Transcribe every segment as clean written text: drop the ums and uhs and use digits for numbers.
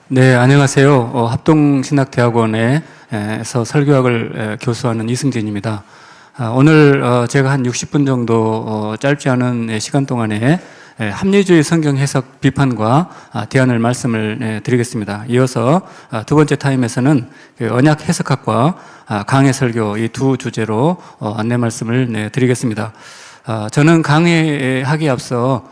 네, 안녕하세요. 합동신학대학원에서 설교학을 교수하는 이승진입니다. 오늘 제가 한 60분 정도 짧지 않은 시간 동안에 합리주의 성경 해석 비판과 대안을 말씀을 드리겠습니다. 이어서 두 번째 타임에서는 언약 해석학과 강해 설교 이 두 주제로 안내 말씀을 드리겠습니다. 저는 강의하기에 앞서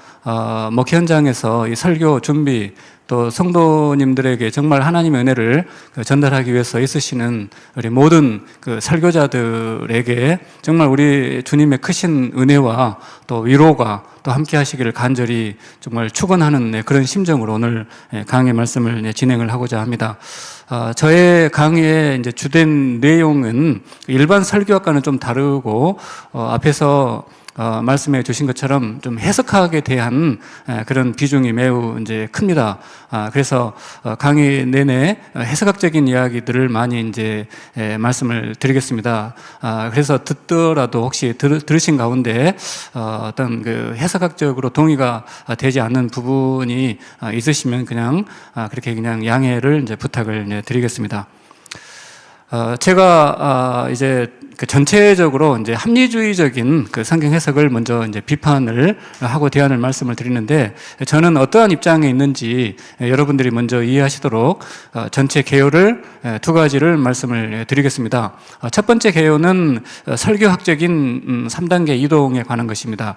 목회 현장에서 이 설교 준비 또 성도님들에게 정말 하나님의 은혜를 전달하기 위해서 애쓰시는 우리 모든 설교자들에게 정말 우리 주님의 크신 은혜와 또 위로가 또 함께 하시기를 간절히 정말 축원하는 그런 심정으로 오늘 강의 말씀을 진행을 하고자 합니다. 저의 강의의 이제 주된 내용은 일반 설교학과는 좀 다르고 앞에서 말씀해 주신 것처럼 좀 해석학에 대한 그런 비중이 매우 이제 큽니다. 그래서 강의 내내 해석학적인 이야기들을 많이 이제 말씀을 드리겠습니다. 그래서 듣더라도 혹시 들으신 가운데 어떤 그 해석학적으로 동의가 되지 않는 부분이 있으시면 그냥 그렇게 그냥 양해를 이제 부탁을 드리겠습니다. 제가 이제 전체적으로 이제 합리주의적인 성경 해석을 먼저 이제 비판을 하고 대안을 말씀을 드리는데, 저는 어떠한 입장에 있는지 여러분들이 먼저 이해하시도록 전체 개요를 두 가지를 말씀을 드리겠습니다. 첫 번째 개요는 설교학적인 3단계 이동에 관한 것입니다.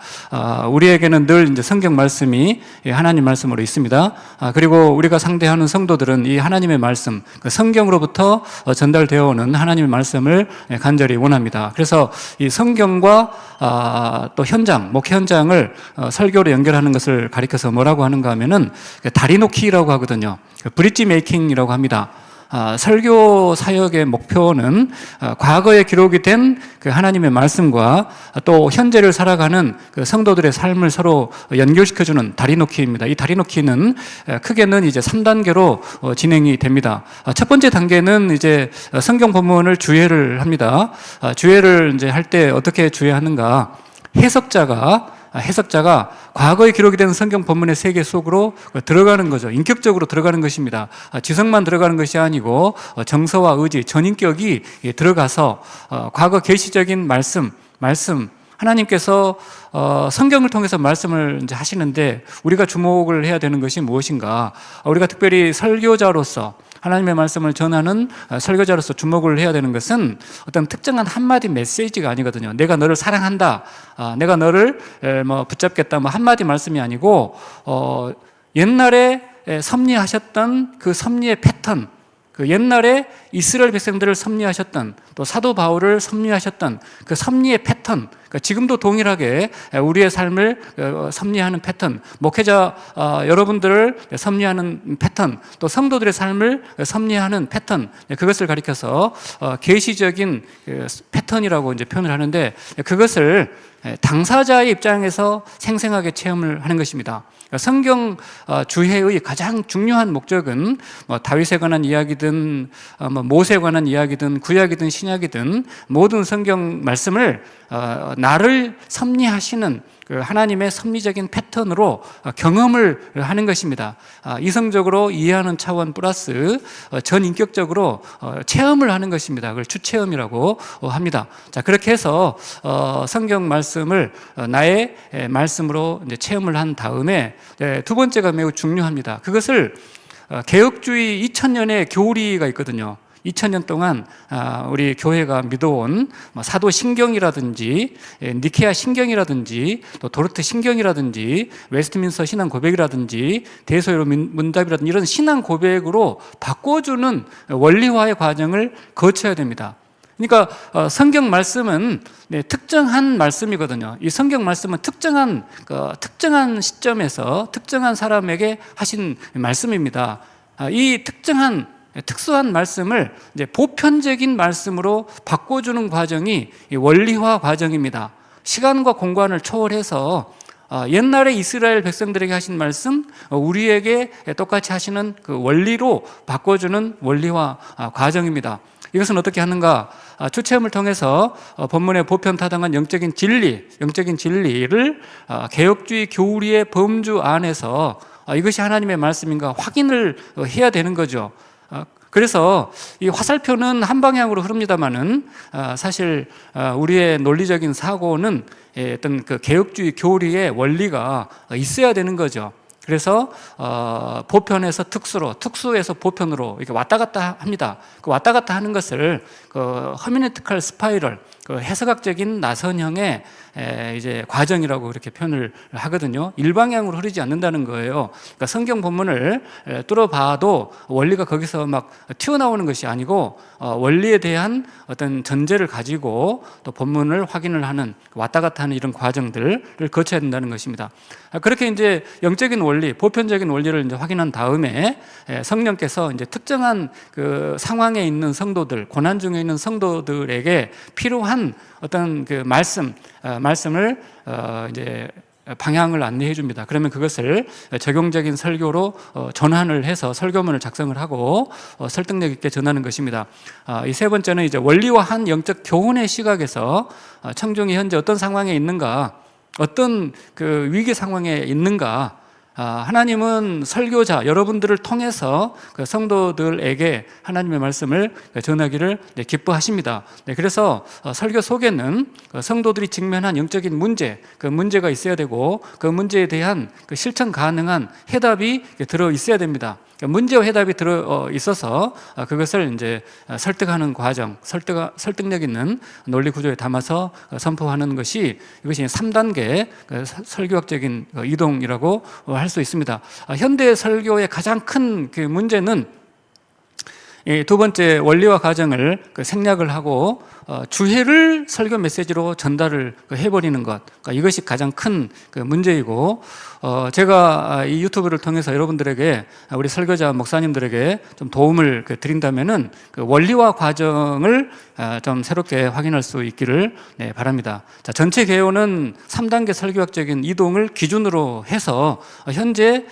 우리에게는 늘 이제 성경 말씀이 하나님 말씀으로 있습니다. 그리고 우리가 상대하는 성도들은 이 하나님의 말씀, 성경으로부터 전달되어 오는 하나님의 말씀을 간절히 원합니다. 그래서 이 성경과 또 현장, 목회 현장을 설교로 연결하는 것을 가리켜서 뭐라고 하는가 하면은 다리 놓기라고 하거든요. 브릿지 메이킹이라고 합니다. 설교 사역의 목표는 과거에 기록이 된 그 하나님의 말씀과 또 현재를 살아가는 그 성도들의 삶을 서로 연결시켜주는 다리 놓기입니다. 이 다리 놓기는 크게는 이제 3단계로 진행이 됩니다. 첫 번째 단계는 이제 성경 본문을 주해를 합니다. 주해를 이제 할 때 어떻게 주해하는가? 해석자가 과거에 기록이 된 성경 본문의 세계 속으로 들어가는 거죠. 인격적으로 들어가는 것입니다. 지성만 들어가는 것이 아니고 정서와 의지, 전인격이 들어가서 과거 계시적인 말씀 하나님께서 성경을 통해서 말씀을 이제 하시는데 우리가 주목을 해야 되는 것이 무엇인가? 우리가 특별히 설교자로서 하나님의 말씀을 전하는 설교자로서 주목을 해야 되는 것은 어떤 특정한 한마디 메시지가 아니거든요. 내가 너를 사랑한다, 내가 너를 붙잡겠다, 한마디 말씀이 아니고 옛날에 섭리하셨던 그 섭리의 패턴, 그 옛날에 이스라엘 백성들을 섭리하셨던 또 사도 바울을 섭리하셨던 그 섭리의 패턴, 그러니까 지금도 동일하게 우리의 삶을 섭리하는 패턴, 목회자 여러분들을 섭리하는 패턴, 또 성도들의 삶을 섭리하는 패턴, 그것을 가리켜서 계시적인 패턴이라고 이제 표현을 하는데, 그것을 당사자의 입장에서 생생하게 체험을 하는 것입니다. 성경 주해의 가장 중요한 목적은 다윗에 관한 이야기든 모세에 관한 이야기든 구약이든 신약이든 모든 성경 말씀을 나를 섭리하시는 그 하나님의 섭리적인 패턴으로 경험을 하는 것입니다. 이성적으로 이해하는 차원 플러스 전인격적으로 체험을 하는 것입니다. 그걸 주체험이라고 합니다. 자, 그렇게 해서 성경 말씀을 나의 말씀으로 이제 체험을 한 다음에 두 번째가 매우 중요합니다. 그것을 개혁주의 2000년의 교리가 있거든요. 2000년 동안 우리 교회가 믿어온 사도 신경이라든지 니케아 신경이라든지 또 도르트 신경이라든지 웨스트민스터 신앙 고백이라든지 대소요 문답이라든지 이런 신앙 고백으로 바꿔주는 원리화의 과정을 거쳐야 됩니다. 그러니까 성경 말씀은 특정한 말씀이거든요. 이 성경 말씀은 특정한 시점에서 특정한 사람에게 하신 말씀입니다. 이 특수한 말씀을 이제 보편적인 말씀으로 바꿔주는 과정이 원리화 과정입니다. 시간과 공간을 초월해서 옛날에 이스라엘 백성들에게 하신 말씀, 우리에게 똑같이 하시는 그 원리로 바꿔주는 원리화 과정입니다. 이것은 어떻게 하는가? 주체험을 통해서 본문의 보편타당한 영적인 진리를 개혁주의 교리의 범주 안에서 이것이 하나님의 말씀인가 확인을 해야 되는 거죠. 그래서 이 화살표는 한 방향으로 흐릅니다만은 사실 우리의 논리적인 사고는 어떤 그 개혁주의 교리의 원리가 있어야 되는 거죠. 그래서 보편에서 특수로, 특수에서 보편으로 이렇게 왔다 갔다 합니다. 그 왔다 갔다 하는 것을 그 허메네티컬 스파이럴, 그 해석학적인 나선형의 이제 과정이라고 그렇게 표현을 하거든요. 일방향으로 흐르지 않는다는 거예요. 그러니까 성경 본문을 뚫어봐도 원리가 거기서 막 튀어나오는 것이 아니고 원리에 대한 어떤 전제를 가지고 또 본문을 확인을 하는 왔다 갔다 하는 이런 과정들을 거쳐야 된다는 것입니다. 그렇게 이제 영적인 원리, 보편적인 원리를 이제 확인한 다음에 성령께서 이제 특정한 그 상황에 있는 성도들, 고난 중에 있는 성도들에게 필요한 어떤 그 말씀을 이제 방향을 안내해 줍니다. 그러면 그것을 적용적인 설교로 전환을 해서 설교문을 작성을 하고 설득력 있게 전하는 것입니다. 이 세 번째는 이제 원리화한 영적 교훈의 시각에서 청중이 현재 어떤 상황에 있는가, 어떤 그 위기 상황에 있는가, 하나님은 설교자 여러분들을 통해서 그 성도들에게 하나님의 말씀을 전하기를 기뻐하십니다. 그래서 설교 속에는 성도들이 직면한 영적인 문제, 그 문제가 있어야 되고 그 문제에 대한 그 실천 가능한 해답이 들어 있어야 됩니다. 문제와 해답이 들어 있어서 그것을 이제 설득하는 과정, 설득력 있는 논리 구조에 담아서 선포하는 것이 이것이 3단계 설교학적인 이동이라고 할 수 있습니다. 현대 설교의 가장 큰 그 문제는 두 번째 원리와 과정을 생략을 하고 주해를 설교 메시지로 전달을 해버리는 것, 그러니까 이것이 가장 큰 문제이고, 제가 이 유튜브를 통해서 여러분들에게, 우리 설교자 목사님들에게 좀 도움을 드린다면은 그 원리와 과정을 좀 새롭게 확인할 수 있기를 바랍니다. 자, 전체 개요는 3단계 설교학적인 이동을 기준으로 해서 현재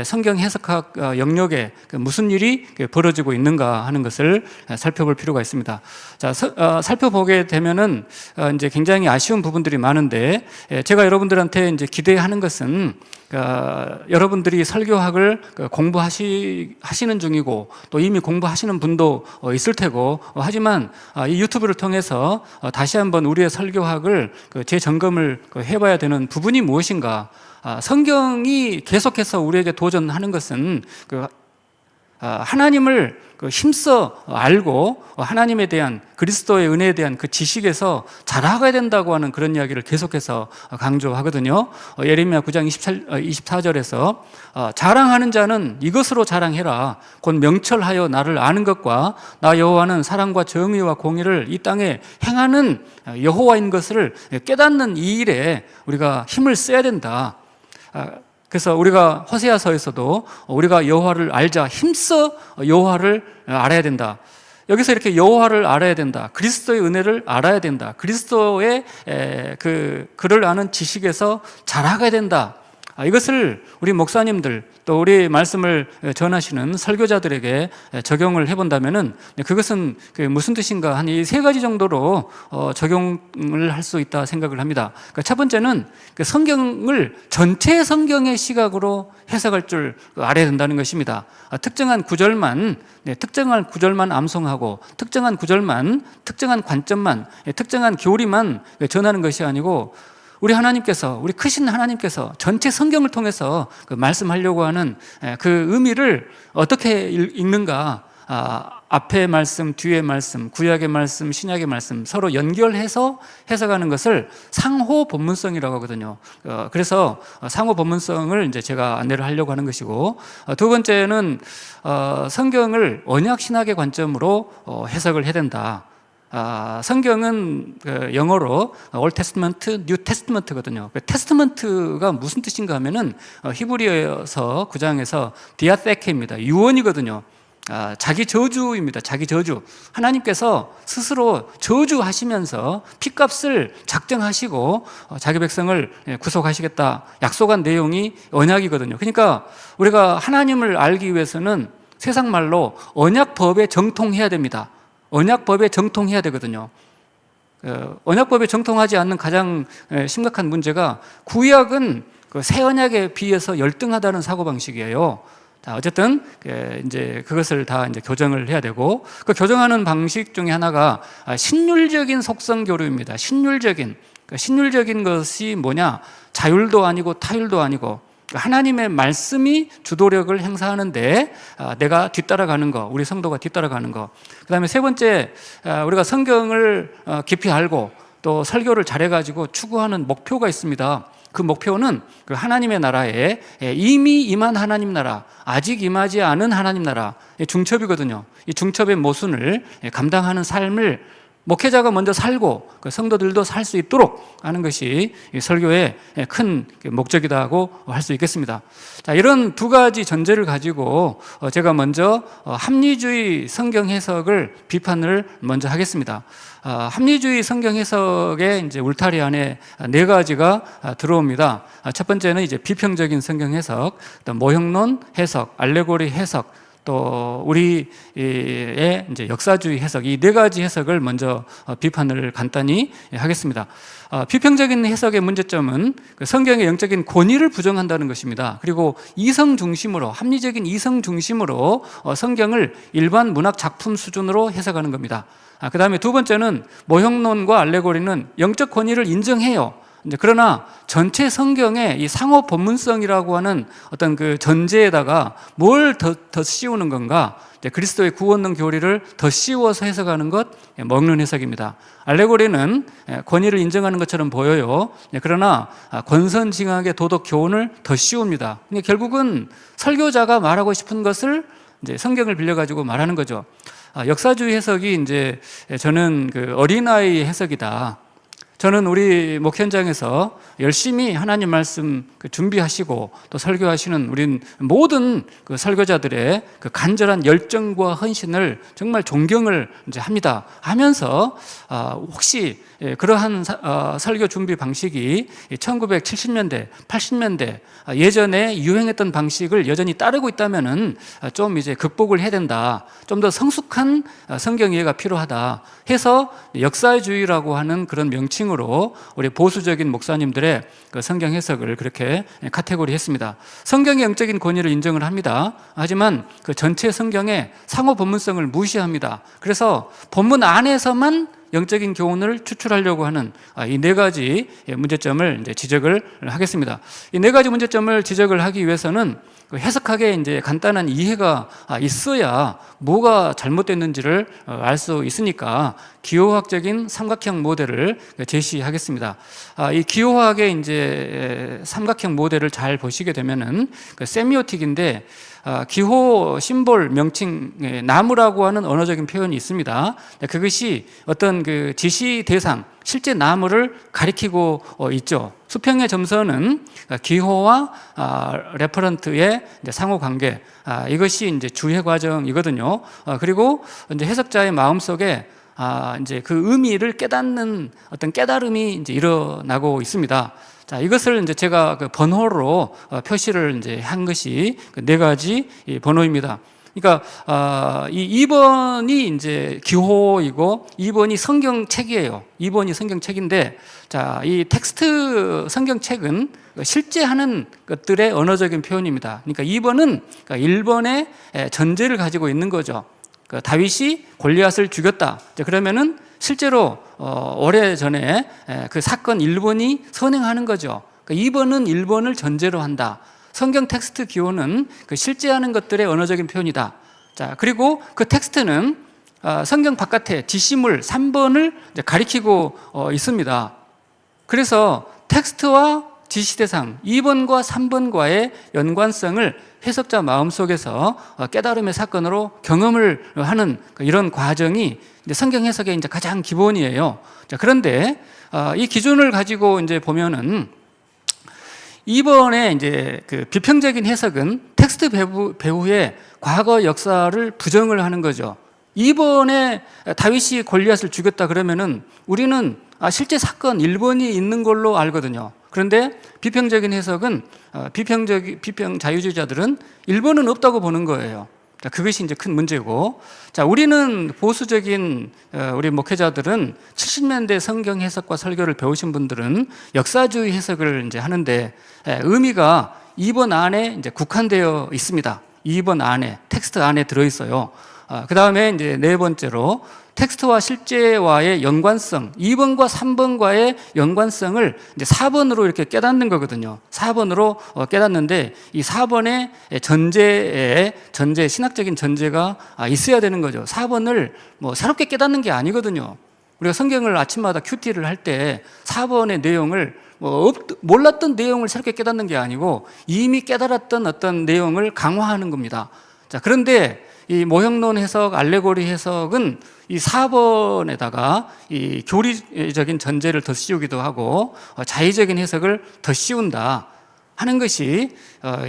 성경 해석학 영역에 무슨 일이 벌어지고 있는가 하는 것을 살펴볼 필요가 있습니다. 자, 살펴보게 되면은 이제 굉장히 아쉬운 부분들이 많은데, 제가 여러분들한테 이제 기대하는 것은 여러분들이 설교학을 공부하시는 중이고 또 이미 공부하시는 분도 있을 테고, 하지만 이 유튜브를 통해서 다시 한번 우리의 설교학을 재점검을 해봐야 되는 부분이 무엇인가. 성경이 계속해서 우리에게 도전하는 것은 하나님을 힘써 알고 하나님에 대한, 그리스도의 은혜에 대한 그 지식에서 자라가야 된다고 하는 그런 이야기를 계속해서 강조하거든요. 예레미야 9장 24절에서 자랑하는 자는 이것으로 자랑해라. 곧 명철하여 나를 아는 것과 나 여호와는 사랑과 정의와 공의를 이 땅에 행하는 여호와인 것을 깨닫는 이 일에 우리가 힘을 써야 된다. 그래서 우리가 호세아서에서도 우리가 여호와를 알자, 힘써 여호와를 알아야 된다. 여기서 이렇게 여호와를 알아야 된다, 그리스도의 은혜를 알아야 된다, 그리스도의 그를 아는 지식에서 자라가야 된다. 이것을 우리 목사님들 또 우리 말씀을 전하시는 설교자들에게 적용을 해본다면은 그것은 무슨 뜻인가 한 이 세 가지 정도로 적용을 할 수 있다 생각을 합니다. 그러니까 첫 번째는 성경을 전체 성경의 시각으로 해석할 줄 알아야 된다는 것입니다. 특정한 구절만 암송하고 특정한 구절만, 특정한 관점만, 특정한 교리만 전하는 것이 아니고, 우리 하나님께서, 우리 크신 하나님께서 전체 성경을 통해서 말씀하려고 하는 그 의미를 어떻게 읽는가, 앞의 말씀, 뒤의 말씀, 구약의 말씀, 신약의 말씀 서로 연결해서 해석하는 것을 상호 본문성이라고 하거든요. 그래서 상호 본문성을 이제 제가 안내를 하려고 하는 것이고, 두 번째는 성경을 언약 신학의 관점으로 해석을 해야 된다. 성경은 영어로 Old Testament, New Testament거든요. 테스트먼트가 무슨 뜻인가 하면은 히브리어서 9장에서 디아테케입니다. 유언이거든요. 자기 저주입니다. 자기 저주. 하나님께서 스스로 저주하시면서 핏값을 작정하시고 자기 백성을 구속하시겠다 약속한 내용이 언약이거든요. 그러니까 우리가 하나님을 알기 위해서는 세상 말로 언약법에 정통해야 됩니다. 언약법에 정통해야 되거든요. 언약법에 정통하지 않는 가장 심각한 문제가, 구약은 그 새 언약에 비해서 열등하다는 사고 방식이에요. 자, 어쨌든 이제 그것을 다 이제 교정을 해야 되고, 그 교정하는 방식 중에 하나가 신율적인 속성 교류입니다. 신율적인 것이 뭐냐? 자율도 아니고 타율도 아니고 하나님의 말씀이 주도력을 행사하는데 내가 뒤따라가는 거, 우리 성도가 뒤따라가는 거. 그 다음에 세 번째, 우리가 성경을 깊이 알고 또 설교를 잘해가지고 추구하는 목표가 있습니다. 그 목표는 그 하나님의 나라에 이미 임한 하나님 나라, 아직 임하지 않은 하나님 나라, 중첩이거든요. 이 중첩의 모순을 감당하는 삶을 목회자가 먼저 살고 그 성도들도 살 수 있도록 하는 것이 설교의 큰 목적이라고 할 수 있겠습니다. 자, 이런 두 가지 전제를 가지고 제가 먼저 합리주의 성경 해석을 비판을 먼저 하겠습니다. 합리주의 성경 해석의 이제 울타리 안에 네 가지가 들어옵니다. 첫 번째는 이제 비평적인 성경 해석, 또 모형론 해석, 알레고리 해석, 또 우리의 이제 역사주의 해석, 이 네 가지 해석을 먼저 비판을 간단히 하겠습니다. 비평적인 해석의 문제점은 성경의 영적인 권위를 부정한다는 것입니다. 그리고 이성 중심으로, 합리적인 이성 중심으로 성경을 일반 문학 작품 수준으로 해석하는 겁니다. 그 다음에 두 번째는 모형론과 알레고리는 영적 권위를 인정해요. 그러나 전체 성경의 이 상호 본문성이라고 하는 어떤 그 전제에다가 뭘 더 씌우는 건가? 그리스도의 구원론 교리를 더 씌워서 해석하는 것, 먹는 해석입니다. 알레고리는 권위를 인정하는 것처럼 보여요. 그러나 권선징악의 도덕 교훈을 더 씌웁니다. 결국은 설교자가 말하고 싶은 것을 이제 성경을 빌려가지고 말하는 거죠. 역사주의 해석이 이제 저는 그 어린아이 해석이다. 저는 우리 목회 현장에서 열심히 하나님 말씀 준비하시고 또 설교하시는 우린 모든 그 설교자들의 그 간절한 열정과 헌신을 정말 존경을 이제 합니다. 하면서 혹시 그러한 설교 준비 방식이 1970년대, 80년대 예전에 유행했던 방식을 여전히 따르고 있다면은 좀 이제 극복을 해야 된다. 좀 더 성숙한 성경 이해가 필요하다. 해서 역사주의라고 하는 그런 명칭으로 우리 보수적인 목사님들의 그 성경 해석을 그렇게 카테고리 했습니다. 성경의 영적인 권위를 인정을 합니다. 하지만 그 전체 성경의 상호 본문성을 무시합니다. 그래서 본문 안에서만 영적인 교훈을 추출하려고 하는 이 네 가지 문제점을 이제 지적을 하겠습니다. 이 네 가지 문제점을 지적을 하기 위해서는 해석하기에 이제 간단한 이해가 있어야 뭐가 잘못됐는지를 알 수 있으니까 기호학적인 삼각형 모델을 제시하겠습니다. 이 기호학의 이제 삼각형 모델을 잘 보시게 되면은 세미오틱인데 기호 심볼 명칭 나무라고 하는 언어적인 표현이 있습니다. 그것이 어떤 그 지시 대상 실제 나무를 가리키고 있죠. 수평의 점선은 기호와 레퍼런트의 상호 관계, 이것이 이제 주해 과정이거든요. 그리고 이제 해석자의 마음속에 이제 그 의미를 깨닫는 어떤 깨달음이 이제 일어나고 있습니다. 자, 이것을 이제 제가 그 번호로 표시를 이제 한 것이 그 네 가지 번호입니다. 그러니까 이 2번이 이제 기호이고 2번이 성경책이에요. 2번이 성경책인데, 자, 이 텍스트 성경책은 실제 하는 것들의 언어적인 표현입니다. 그러니까 2번은 1번의 전제를 가지고 있는 거죠. 다윗이 골리앗을 죽였다. 그러면은 실제로 오래전에 그 사건 1번이 선행하는 거죠. 2번은 1번을 전제로 한다. 성경 텍스트 기호는 그 실제 하는 것들의 언어적인 표현이다. 자, 그리고 그 텍스트는 성경 바깥에 지시물 3번을 가리키고 있습니다. 그래서 텍스트와 지시대상 2번과 3번과의 연관성을 해석자 마음속에서 깨달음의 사건으로 경험을 하는 이런 과정이 성경 해석의 이제 가장 기본이에요. 자, 그런데 이 기준을 가지고 이제 보면은 2번의 이제 그 비평적인 해석은 텍스트 배후의 과거 역사를 부정을 하는 거죠. 2번에 다윗이 골리앗을 죽였다 그러면은 우리는 실제 사건 1번이 있는 걸로 알거든요. 그런데 비평적인 해석은 비평 자유주의자들은 1번은 없다고 보는 거예요. 자, 그것이 이제 큰 문제고, 자, 우리는 보수적인 우리 목회자들은 70년대 성경 해석과 설교를 배우신 분들은 역사주의 해석을 이제 하는데 의미가 2번 안에 이제 국한되어 있습니다. 2번 안에, 텍스트 안에 들어 있어요. 그 다음에 이제 네 번째로 텍스트와 실제와의 연관성, 2번과 3번과의 연관성을 이제 4번으로 이렇게 깨닫는 거거든요. 4번으로 깨닫는데 이 4번의 전제, 신학적인 전제가 있어야 되는 거죠. 4번을 뭐 새롭게 깨닫는 게 아니거든요. 우리가 성경을 아침마다 큐티를 할 때 4번의 내용을 몰랐던 내용을 새롭게 깨닫는 게 아니고 이미 깨달았던 어떤 내용을 강화하는 겁니다. 자, 그런데 이 모형론 해석, 알레고리 해석은 이 4번에다가 이 교리적인 전제를 더 씌우기도 하고 자의적인 해석을 더 씌운다 하는 것이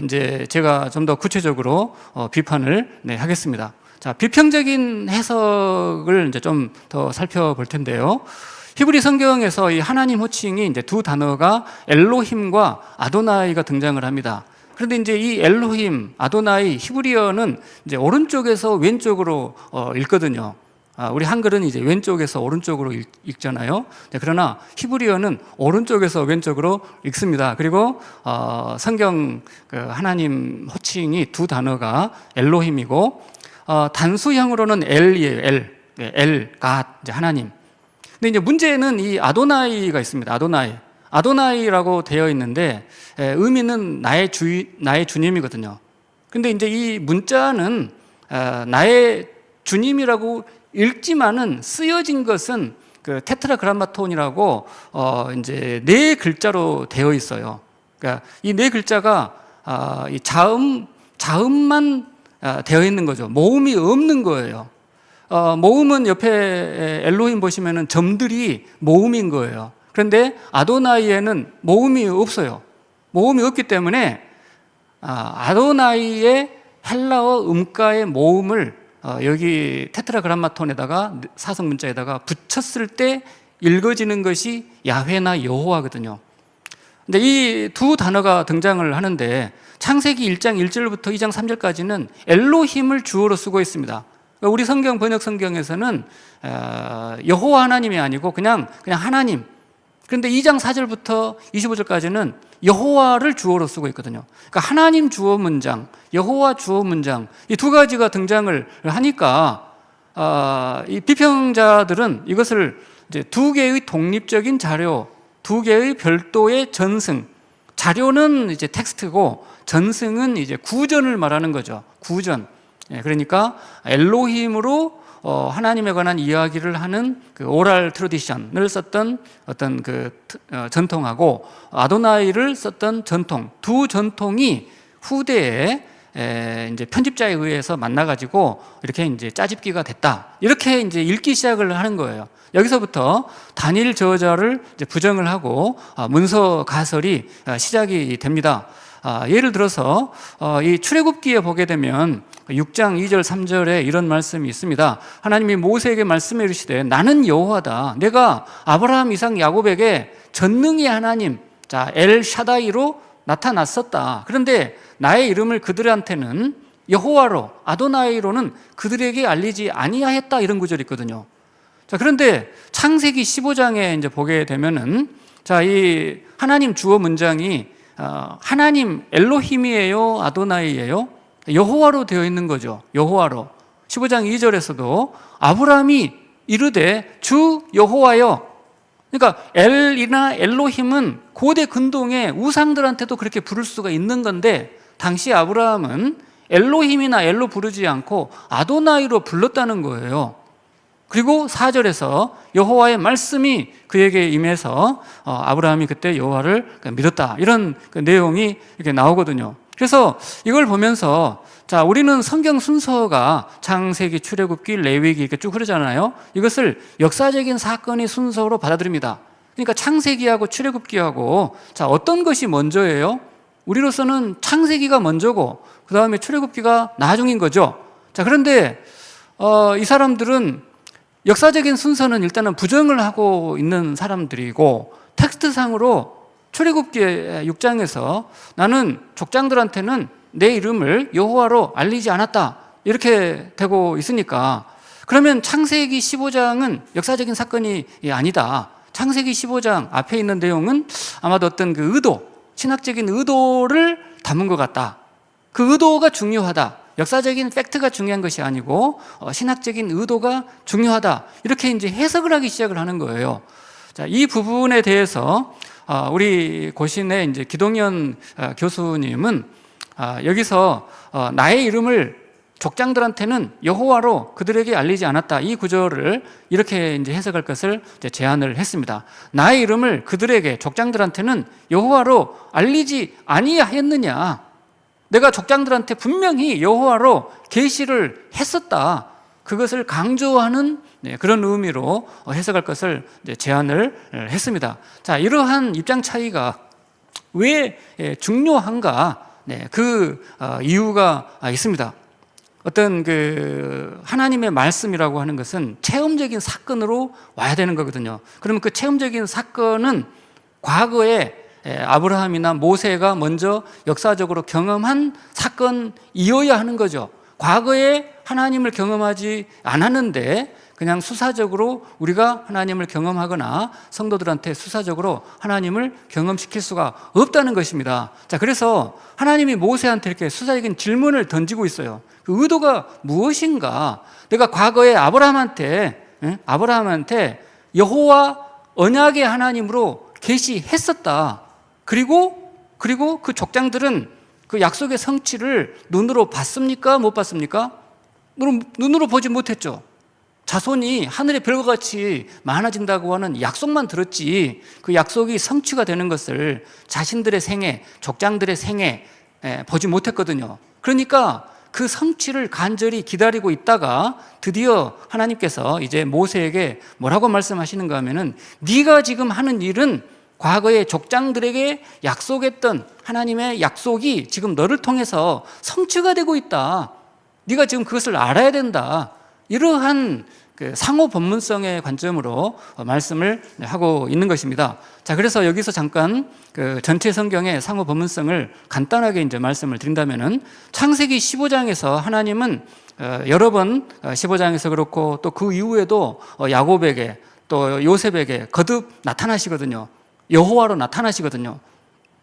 이제 제가 좀 더 구체적으로 비판을 하겠습니다. 자, 비평적인 해석을 이제 좀 더 살펴볼 텐데요. 히브리 성경에서 이 하나님 호칭이 이제 두 단어가 엘로힘과 아도나이가 등장을 합니다. 그런데 이제 이 엘로힘, 아도나이, 히브리어는 이제 오른쪽에서 왼쪽으로 읽거든요. 우리 한글은 이제 왼쪽에서 오른쪽으로 읽잖아요. 그러나 히브리어는 오른쪽에서 왼쪽으로 읽습니다. 그리고 성경 하나님 호칭이 두 단어가 엘로힘이고 단수형으로는 엘이에요. 엘, 갓, 이제 하나님. 근데 이제 문제는 이 아도나이가 있습니다. 아도나이라고 되어 있는데 의미는 나의 주님이거든요. 근데 이제 이 문자는 나의 주님이라고 읽지만은 쓰여진 것은 그 테트라그람마톤이라고 이제 네 글자로 되어 있어요. 그러니까 이 네 글자가 이 자음만 되어 있는 거죠. 모음이 없는 거예요. 모음은 옆에 엘로힘 보시면은 점들이 모음인 거예요. 그런데 아도나이에는 모음이 없어요. 모음이 없기 때문에 아도나이의 헬라어 음가의 모음을 여기 테트라그람마톤에다가 사성 문자에다가 붙였을 때 읽어지는 것이 야훼나 여호와거든요. 근데 이 두 단어가 등장을 하는데 창세기 1장 1절부터 2장 3절까지는 엘로힘을 주어로 쓰고 있습니다. 우리 성경 번역 성경에서는 여호와 하나님이 아니고 그냥 하나님. 그런데 2장 4절부터 25절까지는 여호와를 주어로 쓰고 있거든요. 그러니까 하나님 주어 문장, 여호와 주어 문장 이 두 가지가 등장을 하니까 이 비평자들은 이것을 이제 두 개의 독립적인 자료, 두 개의 별도의 전승. 자료는 이제 텍스트고 전승은 이제 구전을 말하는 거죠. 구전. 그러니까 엘로힘으로 하나님에 관한 이야기를 하는 그 오랄 트래디션을 썼던 어떤 그 전통하고 아도나이를 썼던 전통, 두 전통이 후대에 이제 편집자에 의해서 만나가지고 이렇게 이제 짜집기가 됐다. 이렇게 이제 읽기 시작을 하는 거예요. 여기서부터 단일 저자를 이제 부정을 하고 문서 가설이 시작이 됩니다. 예를 들어서 이 출애굽기에 보게 되면 6장 2절 3절에 이런 말씀이 있습니다. 하나님이 모세에게 말씀해 이르시되 나는 여호와다. 내가 아브라함, 이삭, 야곱에게 전능의 하나님, 자 엘 샤다이로 나타났었다. 그런데 나의 이름을 그들한테는 여호와로, 아도나이로는 그들에게 알리지 아니하였다. 이런 구절이 있거든요. 자, 그런데 창세기 15장에 이제 보게 되면은 자, 이 하나님 주어 문장이 하나님 엘로힘이에요, 아도나이예요? 여호와로 되어 있는 거죠. 여호와로. 15장 2절에서도 아브라함이 이르되 주 여호와여. 그러니까 엘이나 엘로힘은 고대 근동의 우상들한테도 그렇게 부를 수가 있는 건데 당시 아브라함은 엘로힘이나 엘로 부르지 않고 아도나이로 불렀다는 거예요. 그리고 4절에서 여호와의 말씀이 그에게 임해서 아브라함이 그때 여호와를 믿었다. 이런 그 내용이 이렇게 나오거든요. 그래서 이걸 보면서 자, 우리는 성경 순서가 창세기, 출애굽기, 레위기 이렇게 쭉 흐르잖아요. 이것을 역사적인 사건의 순서로 받아들입니다. 그러니까 창세기하고 출애굽기하고 자, 어떤 것이 먼저예요? 우리로서는 창세기가 먼저고 그 다음에 출애굽기가 나중인 거죠. 자, 그런데 이 사람들은 역사적인 순서는 일단은 부정을 하고 있는 사람들이고 텍스트상으로 출애굽기 6장에서 나는 족장들한테는 내 이름을 여호와로 알리지 않았다. 이렇게 되고 있으니까 그러면 창세기 15장은 역사적인 사건이 아니다. 창세기 15장 앞에 있는 내용은 아마도 어떤 그 의도, 신학적인 의도를 담은 것 같다. 그 의도가 중요하다. 역사적인 팩트가 중요한 것이 아니고 신학적인 의도가 중요하다. 이렇게 이제 해석을 하기 시작을 하는 거예요. 자, 이 부분에 대해서 우리 고신의 이제 기동현 교수님은 여기서 나의 이름을 족장들한테는 여호와로 그들에게 알리지 않았다. 이 구절을 이렇게 이제 해석할 것을 이제 제안을 했습니다. 나의 이름을 그들에게 족장들한테는 여호와로 알리지 아니하였느냐? 내가 족장들한테 분명히 여호와로 계시를 했었다. 그것을 강조하는 그런 의미로 해석할 것을 이제 제안을 했습니다. 자, 이러한 입장 차이가 왜 중요한가? 그 이유가 있습니다. 어떤 그 하나님의 말씀이라고 하는 것은 체험적인 사건으로 와야 되는 거거든요. 그러면 그 체험적인 사건은 과거에 아브라함이나 모세가 먼저 역사적으로 경험한 사건이어야 하는 거죠. 과거에 하나님을 경험하지 않았는데 그냥 수사적으로 우리가 하나님을 경험하거나 성도들한테 수사적으로 하나님을 경험시킬 수가 없다는 것입니다. 자, 그래서 하나님이 모세한테 이렇게 수사적인 질문을 던지고 있어요. 그 의도가 무엇인가? 내가 과거에 아브라함한테 여호와 언약의 하나님으로 계시했었다. 그리고 그 족장들은 그 약속의 성취를 눈으로 봤습니까? 못 봤습니까? 눈으로 보지 못했죠. 자손이 하늘의 별과 같이 많아진다고 하는 약속만 들었지 그 약속이 성취가 되는 것을 자신들의 생애, 족장들의 생애 보지 못했거든요. 그러니까 그 성취를 간절히 기다리고 있다가 드디어 하나님께서 이제 모세에게 뭐라고 말씀하시는가 하면은 네가 지금 하는 일은 과거의 족장들에게 약속했던 하나님의 약속이 지금 너를 통해서 성취가 되고 있다. 네가 지금 그것을 알아야 된다. 이러한 그 상호 본문성의 관점으로 말씀을 하고 있는 것입니다. 자, 그래서 여기서 잠깐 그 전체 성경의 상호 본문성을 간단하게 이제 말씀을 드린다면은 창세기 15장에서 하나님은 여러 번 15장에서 그렇고 또 그 이후에도 야곱에게 또 요셉에게 거듭 나타나시거든요. 여호와로 나타나시거든요.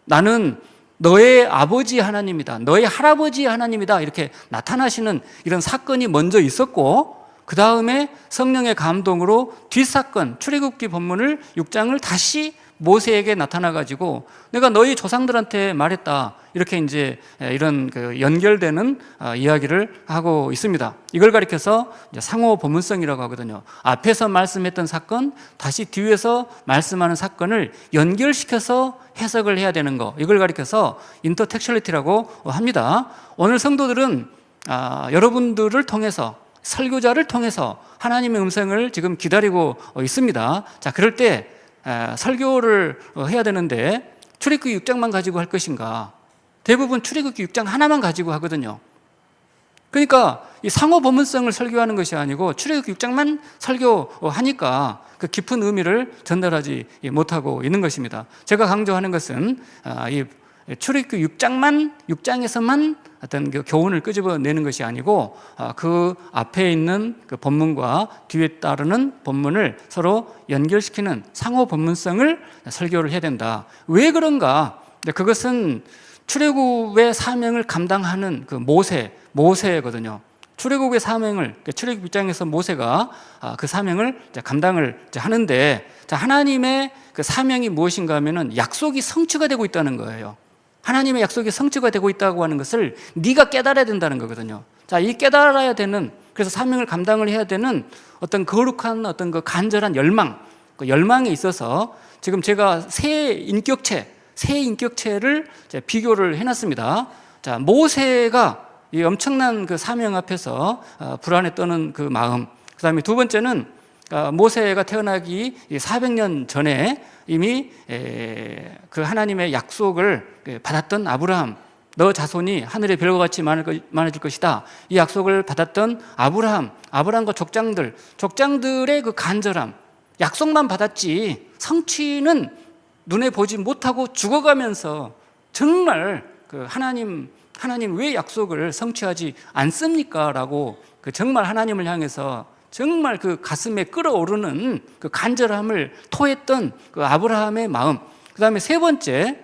나는 너의 아버지 하나님이다. 너의 할아버지 하나님이다. 이렇게 나타나시는 이런 사건이 먼저 있었고 그 다음에 성령의 감동으로 뒷사건 출애굽기 본문을 6장을 다시 모세에게 나타나가지고 내가 너희 조상들한테 말했다. 이렇게 이제 이런 그 연결되는 이야기를 하고 있습니다. 이걸 가리켜서 상호 본문성이라고 하거든요. 앞에서 말씀했던 사건, 다시 뒤에서 말씀하는 사건을 연결시켜서 해석을 해야 되는 거. 이걸 가리켜서 인터텍츄얼리티라고 합니다. 오늘 성도들은 여러분들을 통해서 설교자를 통해서 하나님의 음성을 지금 기다리고 있습니다. 자, 그럴 때 설교를 해야 되는데 출애굽기 6장만 가지고 할 것인가? 대부분 출애굽기 6장 하나만 가지고 하거든요. 그러니까 이 상호 본문성을 설교하는 것이 아니고 출애굽기 6장만 설교하니까 그 깊은 의미를 전달하지 못하고 있는 것입니다. 제가 강조하는 것은 이 출애굽기 6장에서만 어떤 그 교훈을 끄집어내는 것이 아니고 그 앞에 있는 그 본문과 뒤에 따르는 본문을 서로 연결시키는 상호 본문성을 설교를 해야 된다. 왜 그런가? 그것은 출애굽의 사명을 감당하는 그 모세거든요. 출애굽의 사명을 출애굽 6장에서 모세가 그 사명을 감당을 하는데 하나님의 그 사명이 무엇인가 하면은 약속이 성취가 되고 있다는 거예요. 하나님의 약속이 성취가 되고 있다고 하는 것을 네가 깨달아야 된다는 거거든요. 자, 이 깨달아야 되는, 그래서 사명을 감당을 해야 되는 어떤 거룩한 어떤 그 간절한 열망, 그 열망에 있어서 지금 제가 세 인격체를 비교를 해놨습니다. 자, 모세가 이 엄청난 그 사명 앞에서 불안에 떠는 그 마음. 그 다음에 두 번째는 모세가 태어나기 400년 전에 이미 그 하나님의 약속을 받았던 아브라함, 너 자손이 하늘의 별과 같이 많아질 것이다. 이 약속을 받았던 아브라함과 족장들의 그 간절함, 약속만 받았지 성취는 눈에 보지 못하고 죽어가면서 정말 그 하나님 하나님 왜 약속을 성취하지 않습니까? 라고 정말 하나님을 향해서 정말 그 가슴에 끓어오르는 그 간절함을 토했던 그 아브라함의 마음. 그 다음에 세 번째,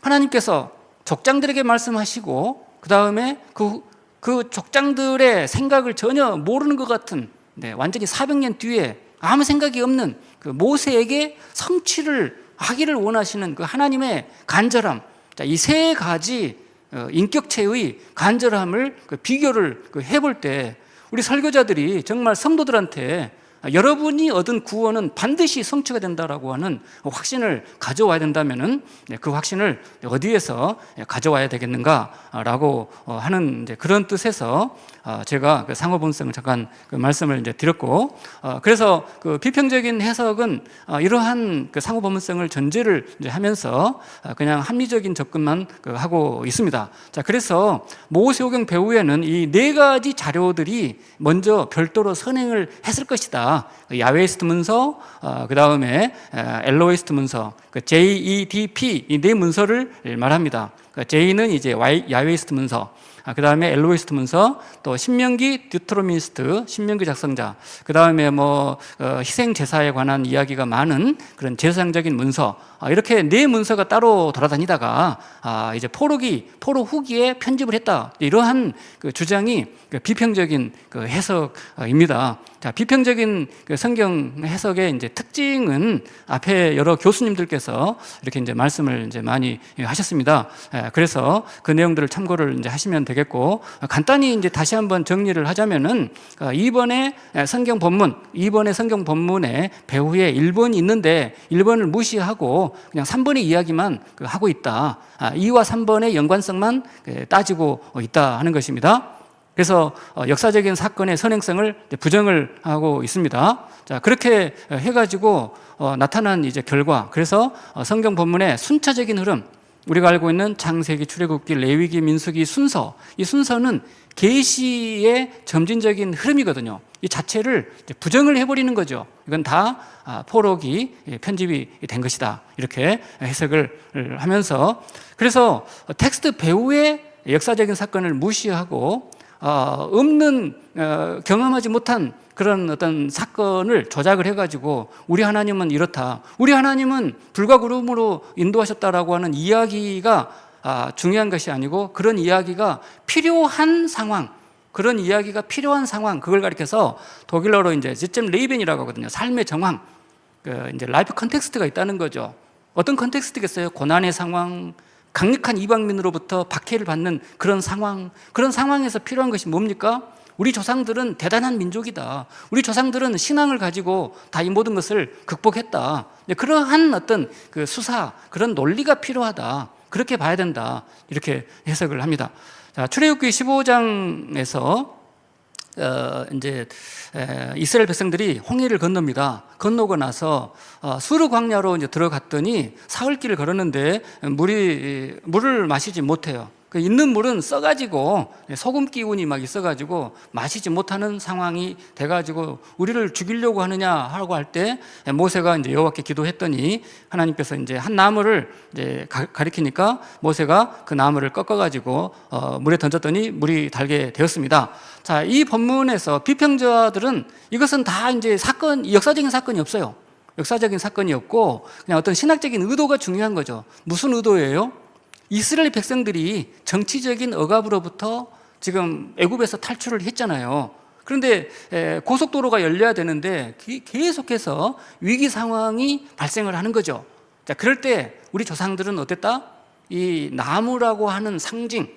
하나님께서 족장들에게 말씀하시고 그 다음에 그 족장들의 생각을 전혀 모르는 것 같은, 완전히 400년 뒤에 아무 생각이 없는 그 모세에게 성취를 하기를 원하시는 그 하나님의 간절함. 이 세 가지 인격체의 간절함을 비교를 해볼 때 우리 설교자들이 정말 성도들한테 여러분이 얻은 구원은 반드시 성취가 된다라고 하는 확신을 가져와야 된다면은 그 확신을 어디에서 가져와야 되겠는가라고 하는 그런 뜻에서 제가 그 상호본성을 잠깐 말씀을 드렸고, 그래서 그 비평적인 해석은 이러한 그 상호본성을 전제를 하면서 그냥 합리적인 접근만 하고 있습니다. 자, 그래서 모세오경 배후에는 이 네 가지 자료들이 먼저 별도로 선행을 했을 것이다. 야웨이스트 문서, 그 다음에 엘로이스트 문서, JEDP 이 네 문서를 말합니다. J는 이제 야웨이스트 문서, 그 다음에 엘로이스트 문서, 또 신명기 듀트로미스트, 신명기 작성자, 그 다음에 희생 제사에 관한 이야기가 많은 그런 제사장적인 문서, 이렇게 네 문서가 따로 돌아다니다가 이제 포로 후기에 편집을 했다. 이러한 그 주장이 비평적인 그 해석입니다. 자, 비평적인 그 성경 해석의 이제 특징은 앞에 여러 교수님들께서 이렇게 이제 말씀을 이제 많이 하셨습니다. 그래서 그 내용들을 참고를 이제 하시면 되겠고, 간단히 이제 다시 한번 정리를 하자면은 이번에 성경 본문에 배후에 1번이 있는데 1번을 무시하고 그냥 3번의 이야기만 하고 있다. 2와 3번의 연관성만 따지고 있다 하는 것입니다. 그래서 역사적인 사건의 선행성을 부정을 하고 있습니다. 자, 그렇게 해가지고 나타난 이제 결과, 그래서 성경 본문의 순차적인 흐름, 우리가 알고 있는 창세기, 출애굽기, 레위기, 민수기 순서, 이 순서는 계시의 점진적인 흐름이거든요. 이 자체를 부정을 해버리는 거죠. 이건 다 포록이 편집이 된 것이다. 이렇게 해석을 하면서, 그래서 텍스트 배후의 역사적인 사건을 무시하고 경험하지 못한 그런 어떤 사건을 조작을 해가지고 우리 하나님은 이렇다, 우리 하나님은 불과 구름으로 인도하셨다라고 하는 이야기가 중요한 것이 아니고, 그런 이야기가 필요한 상황, 그걸 가리켜서 독일어로 이제 지점 레이벤이라고 하거든요. 삶의 정황, 이제 라이프 컨텍스트가 있다는 거죠. 어떤 컨텍스트겠어요? 고난의 상황, 강력한 이방민으로부터 박해를 받는 그런 상황에서 필요한 것이 뭡니까? 우리 조상들은 대단한 민족이다. 우리 조상들은 신앙을 가지고 다 이 모든 것을 극복했다. 그러한 어떤 그 수사, 그런 논리가 필요하다. 그렇게 봐야 된다. 이렇게 해석을 합니다. 자, 출애굽기 15장에서 이제 이스라엘 백성들이 홍해를 건넙니다. 건너고 나서 수르 광야로 이제 들어갔더니 사흘길을 걸었는데 물을 마시지 못해요. 그 있는 물은 써가지고 소금 기운이 막 있어가지고 마시지 못하는 상황이 돼가지고 우리를 죽이려고 하느냐 하고 할 때 모세가 이제 여호와께 기도했더니 하나님께서 이제 한 나무를 이제 가리키니까 모세가 그 나무를 꺾어가지고 물에 던졌더니 물이 달게 되었습니다. 자, 이 본문에서 비평자들은 이것은 다 이제 역사적인 사건이 없어요. 역사적인 사건이 없고 그냥 어떤 신학적인 의도가 중요한 거죠. 무슨 의도예요? 이스라엘 백성들이 정치적인 억압으로부터 지금 애굽에서 탈출을 했잖아요. 그런데 고속도로가 열려야 되는데 계속해서 위기 상황이 발생을 하는 거죠. 자, 그럴 때 우리 조상들은 어땠다? 이 나무라고 하는 상징,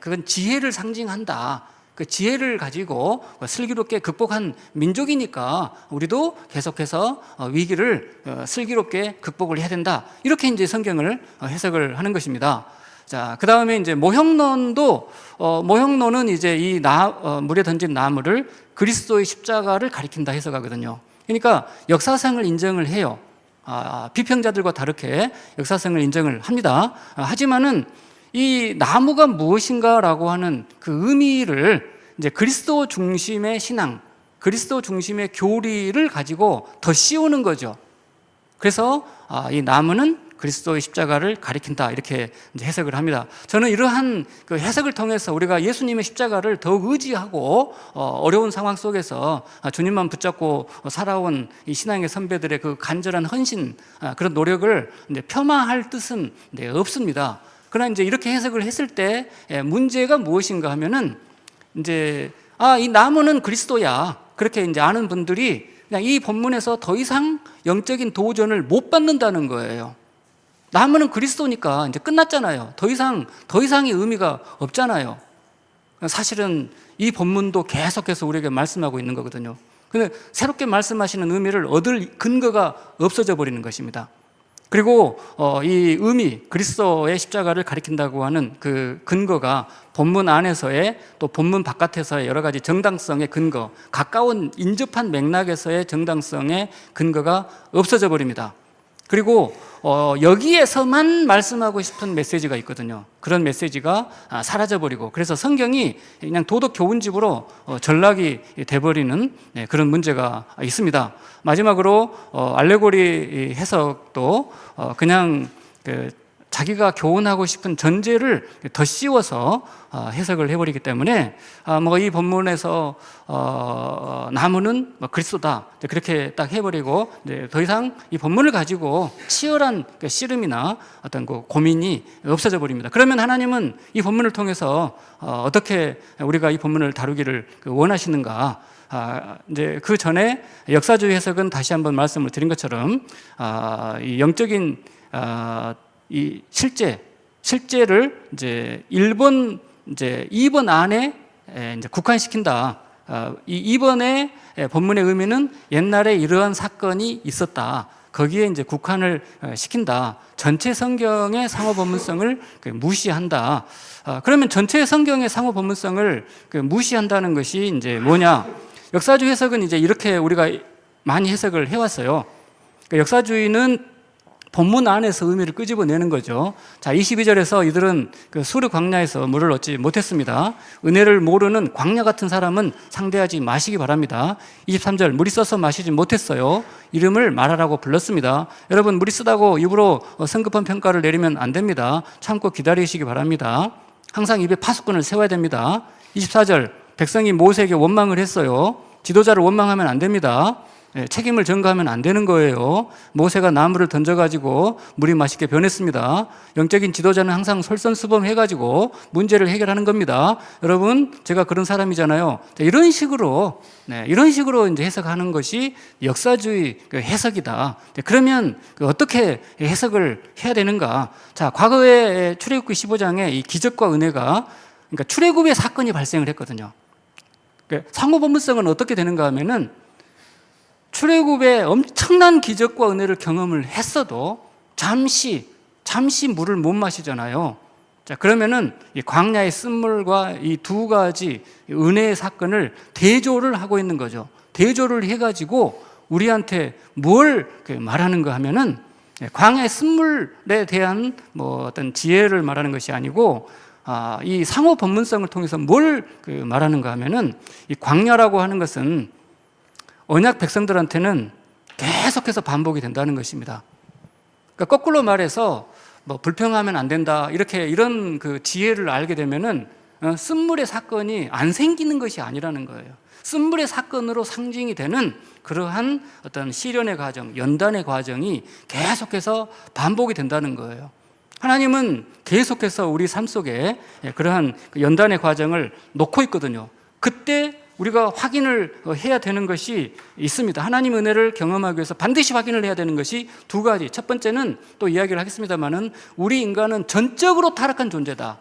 그건 지혜를 상징한다. 그 지혜를 가지고 슬기롭게 극복한 민족이니까 우리도 계속해서 위기를 슬기롭게 극복을 해야 된다. 이렇게 이제 성경을 해석을 하는 것입니다. 자, 그 다음에 이제 모형론은 이제 이 물에 던진 나무를 그리스도의 십자가를 가리킨다 해석하거든요. 그러니까 역사성을 인정을 해요. 비평자들과 다르게 역사성을 인정을 합니다. 하지만은 이 나무가 무엇인가라고 하는 그 의미를 이제 그리스도 중심의 신앙, 그리스도 중심의 교리를 가지고 더 씌우는 거죠. 그래서 이 나무는 그리스도의 십자가를 가리킨다, 이렇게 이제 해석을 합니다. 저는 이러한 그 해석을 통해서 우리가 예수님의 십자가를 더욱 의지하고 어려운 상황 속에서 주님만 붙잡고 살아온 이 신앙의 선배들의 그 간절한 헌신, 그런 노력을 이제 폄하할 뜻은 없습니다. 그러나 이제 이렇게 해석을 했을 때 문제가 무엇인가 하면은 이제 이 나무는 그리스도야, 그렇게 이제 아는 분들이 그냥 이 본문에서 더 이상 영적인 도전을 못 받는다는 거예요. 나무는 그리스도니까 이제 끝났잖아요. 더 이상의 의미가 없잖아요. 사실은 이 본문도 계속해서 우리에게 말씀하고 있는 거거든요. 근데 새롭게 말씀하시는 의미를 얻을 근거가 없어져 버리는 것입니다. 그리고 이 의미, 그리스도의 십자가를 가리킨다고 하는 그 근거가 본문 안에서의, 또 본문 바깥에서의 여러 가지 정당성의 근거, 가까운 인접한 맥락에서의 정당성의 근거가 없어져 버립니다. 그리고 여기에서만 말씀하고 싶은 메시지가 있거든요. 그런 메시지가 사라져버리고, 그래서 성경이 그냥 도덕 교훈집으로 전락이 돼버리는 그런 문제가 있습니다. 마지막으로 알레고리 해석도 그냥 자기가 교훈하고 싶은 전제를 더 씌워서 해석을 해버리기 때문에 이 본문에서 나무는 그리스도다, 그렇게 딱 해버리고 더 이상 이 본문을 가지고 치열한 씨름이나 어떤 그 고민이 없어져 버립니다. 그러면 하나님은 이 본문을 통해서 어떻게 우리가 이 본문을 다루기를 원하시는가? 이제 그 전에 역사주의 해석은 다시 한번 말씀을 드린 것처럼 이 영적인 이 실제를 이제 2번 안에 이제 국한시킨다. 이 2번의 본문의 의미는 옛날에 이러한 사건이 있었다, 거기에 이제 국한을 시킨다. 전체 성경의 상호 본문성을 무시한다. 그러면 전체 성경의 상호 본문성을 무시한다는 것이 이제 뭐냐? 역사주의 해석은 이제 이렇게 우리가 많이 해석을 해왔어요. 역사주의는 본문 안에서 의미를 끄집어내는 거죠. 자, 22절에서 이들은 그 수르 광야에서 물을 얻지 못했습니다. 은혜를 모르는 광야 같은 사람은 상대하지 마시기 바랍니다. 23절, 물이 써서 마시지 못했어요. 이름을 말하라고 불렀습니다. 여러분, 물이 쓰다고 입으로 성급한 평가를 내리면 안 됩니다. 참고 기다리시기 바랍니다. 항상 입에 파수꾼을 세워야 됩니다. 24절, 백성이 모세에게 원망을 했어요. 지도자를 원망하면 안 됩니다. 책임을 전가하면 안 되는 거예요. 모세가 나무를 던져가지고 물이 맛있게 변했습니다. 영적인 지도자는 항상 솔선수범해가지고 문제를 해결하는 겁니다. 여러분, 제가 그런 사람이잖아요. 이런 식으로 이제 해석하는 것이 역사주의 해석이다. 그러면 어떻게 해석을 해야 되는가? 자, 과거에 출애굽기 15장에 이 기적과 은혜가, 그러니까 출애굽의 사건이 발생을 했거든요. 상호 본문성은 어떻게 되는가 하면은 출애굽의 엄청난 기적과 은혜를 경험을 했어도 잠시 물을 못 마시잖아요. 자, 그러면은 이 광야의 쓴물과 이 두 가지 은혜의 사건을 대조를 하고 있는 거죠. 대조를 해가지고 우리한테 뭘 말하는가 하면은 광야의 쓴물에 대한 어떤 지혜를 말하는 것이 아니고, 이 상호 본문성을 통해서 뭘 말하는가 하면은, 이 광야라고 하는 것은 언약 백성들한테는 계속해서 반복이 된다는 것입니다. 그러니까 거꾸로 말해서 불평하면 안 된다, 이런 그 지혜를 알게 되면은 쓴물의 사건이 안 생기는 것이 아니라는 거예요. 쓴물의 사건으로 상징이 되는 그러한 어떤 시련의 과정, 연단의 과정이 계속해서 반복이 된다는 거예요. 하나님은 계속해서 우리 삶 속에 그러한 연단의 과정을 놓고 있거든요. 그때 우리가 확인을 해야 되는 것이 있습니다. 하나님의 은혜를 경험하기 위해서 반드시 확인을 해야 되는 것이 두 가지. 첫 번째는 또 이야기를 하겠습니다만은, 우리 인간은 전적으로 타락한 존재다.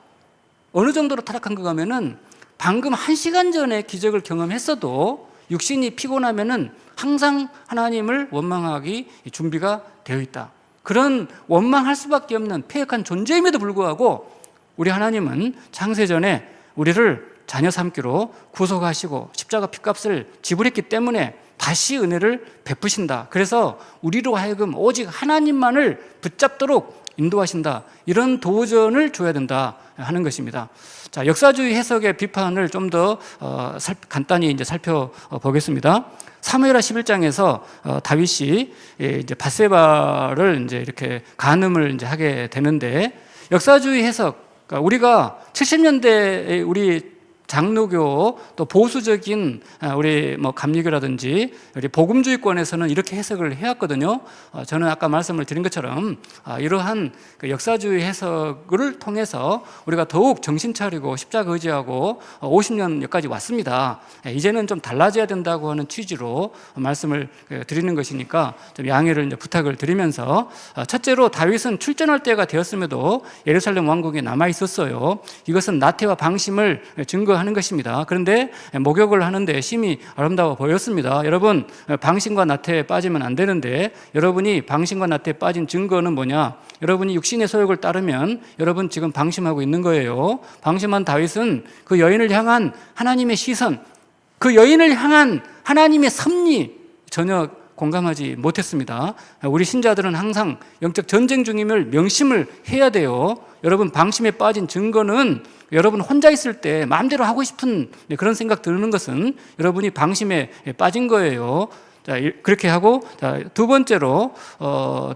어느 정도로 타락한가 하면은, 방금 1시간 전에 기적을 경험했어도 육신이 피곤하면은 항상 하나님을 원망하기 준비가 되어 있다. 그런 원망할 수밖에 없는 패역한 존재임에도 불구하고 우리 하나님은 창세전에 우리를 자녀 삼기로 구속하시고 십자가 피값을 지불했기 때문에 다시 은혜를 베푸신다. 그래서 우리로 하여금 오직 하나님만을 붙잡도록 인도하신다. 이런 도전을 줘야 된다 하는 것입니다. 자, 역사주의 해석의 비판을 좀 더 간단히 이제 살펴보겠습니다. 사무엘하 11장에서 다윗이 이제 밧세바를 이제 이렇게 간음을 이제 하게 되는데, 역사주의 해석, 그러니까 우리가 70년대 우리 장로교 또 보수적인 우리 뭐 감리교라든지 우리 복음주의권에서는 이렇게 해석을 해왔거든요. 저는 아까 말씀을 드린 것처럼 이러한 그 역사주의 해석을 통해서 우리가 더욱 정신 차리고 십자가 의지하고 50년 여기까지 왔습니다. 이제는 좀 달라져야 된다고 하는 취지로 말씀을 드리는 것이니까 좀 양해를 이제 부탁을 드리면서, 첫째로 다윗은 출전할 때가 되었음에도 예루살렘 왕궁에 남아 있었어요. 이것은 나태와 방심을 증거하는 것입니다. 그런데 목욕을 하는데 심히 아름다워 보였습니다. 여러분, 방심과 나태에 빠지면 안 되는데, 여러분이 방심과 나태에 빠진 증거는 뭐냐? 여러분이 육신의 소욕을 따르면 여러분 지금 방심하고 있는 거예요. 방심한 다윗은 그 여인을 향한 하나님의 시선, 그 여인을 향한 하나님의 섭리 전혀 공감하지 못했습니다. 우리 신자들은 항상 영적 전쟁 중임을 명심을 해야 돼요. 여러분, 방심에 빠진 증거는 여러분 혼자 있을 때 마음대로 하고 싶은 그런 생각 드는 것은 여러분이 방심에 빠진 거예요. 자, 그렇게 하고, 자, 두 번째로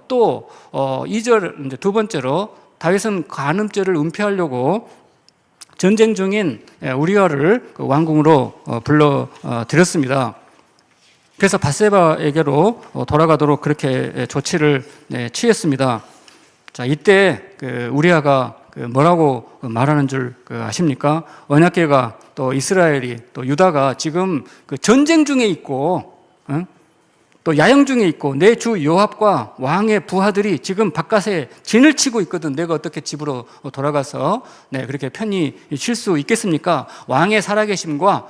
또 2절 이제 두 번째로 다윗은 간음죄를 은폐하려고 전쟁 중인 우리아를 왕궁으로 불러 들였습니다. 그래서 밧세바에게로 돌아가도록 그렇게 조치를 취했습니다. 자, 이때 우리아가 뭐라고 말하는 줄 아십니까? 언약궤가 또 이스라엘이 또 유다가 지금 전쟁 중에 있고, 또 야영 중에 있고, 내 주 요압과 왕의 부하들이 지금 바깥에 진을 치고 있거든. 내가 어떻게 집으로 돌아가서 그렇게 편히 쉴 수 있겠습니까? 왕의 살아계심과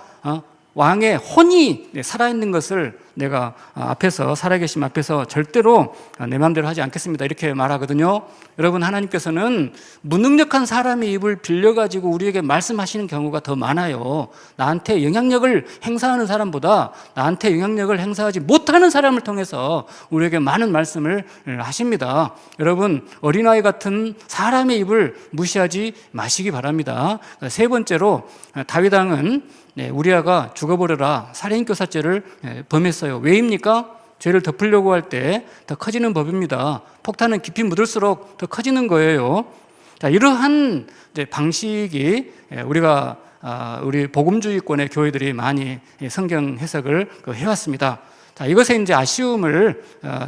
왕의 혼이 살아있는 것을 내가 앞에서, 살아계심 앞에서 절대로 내 마음대로 하지 않겠습니다, 이렇게 말하거든요. 여러분, 하나님께서는 무능력한 사람의 입을 빌려가지고 우리에게 말씀하시는 경우가 더 많아요. 나한테 영향력을 행사하는 사람보다 나한테 영향력을 행사하지 못하는 사람을 통해서 우리에게 많은 말씀을 하십니다. 여러분, 어린아이 같은 사람의 입을 무시하지 마시기 바랍니다. 세 번째로 다윗 왕은 우리아가 죽어버려라 살인교사죄를 범했어요. 왜입니까? 죄를 덮으려고 할 때 더 커지는 법입니다. 폭탄은 깊이 묻을수록 더 커지는 거예요. 자, 이러한 방식이 우리 복음주의권의 교회들이 많이 성경 해석을 해왔습니다. 자, 이것에 이제 아쉬움을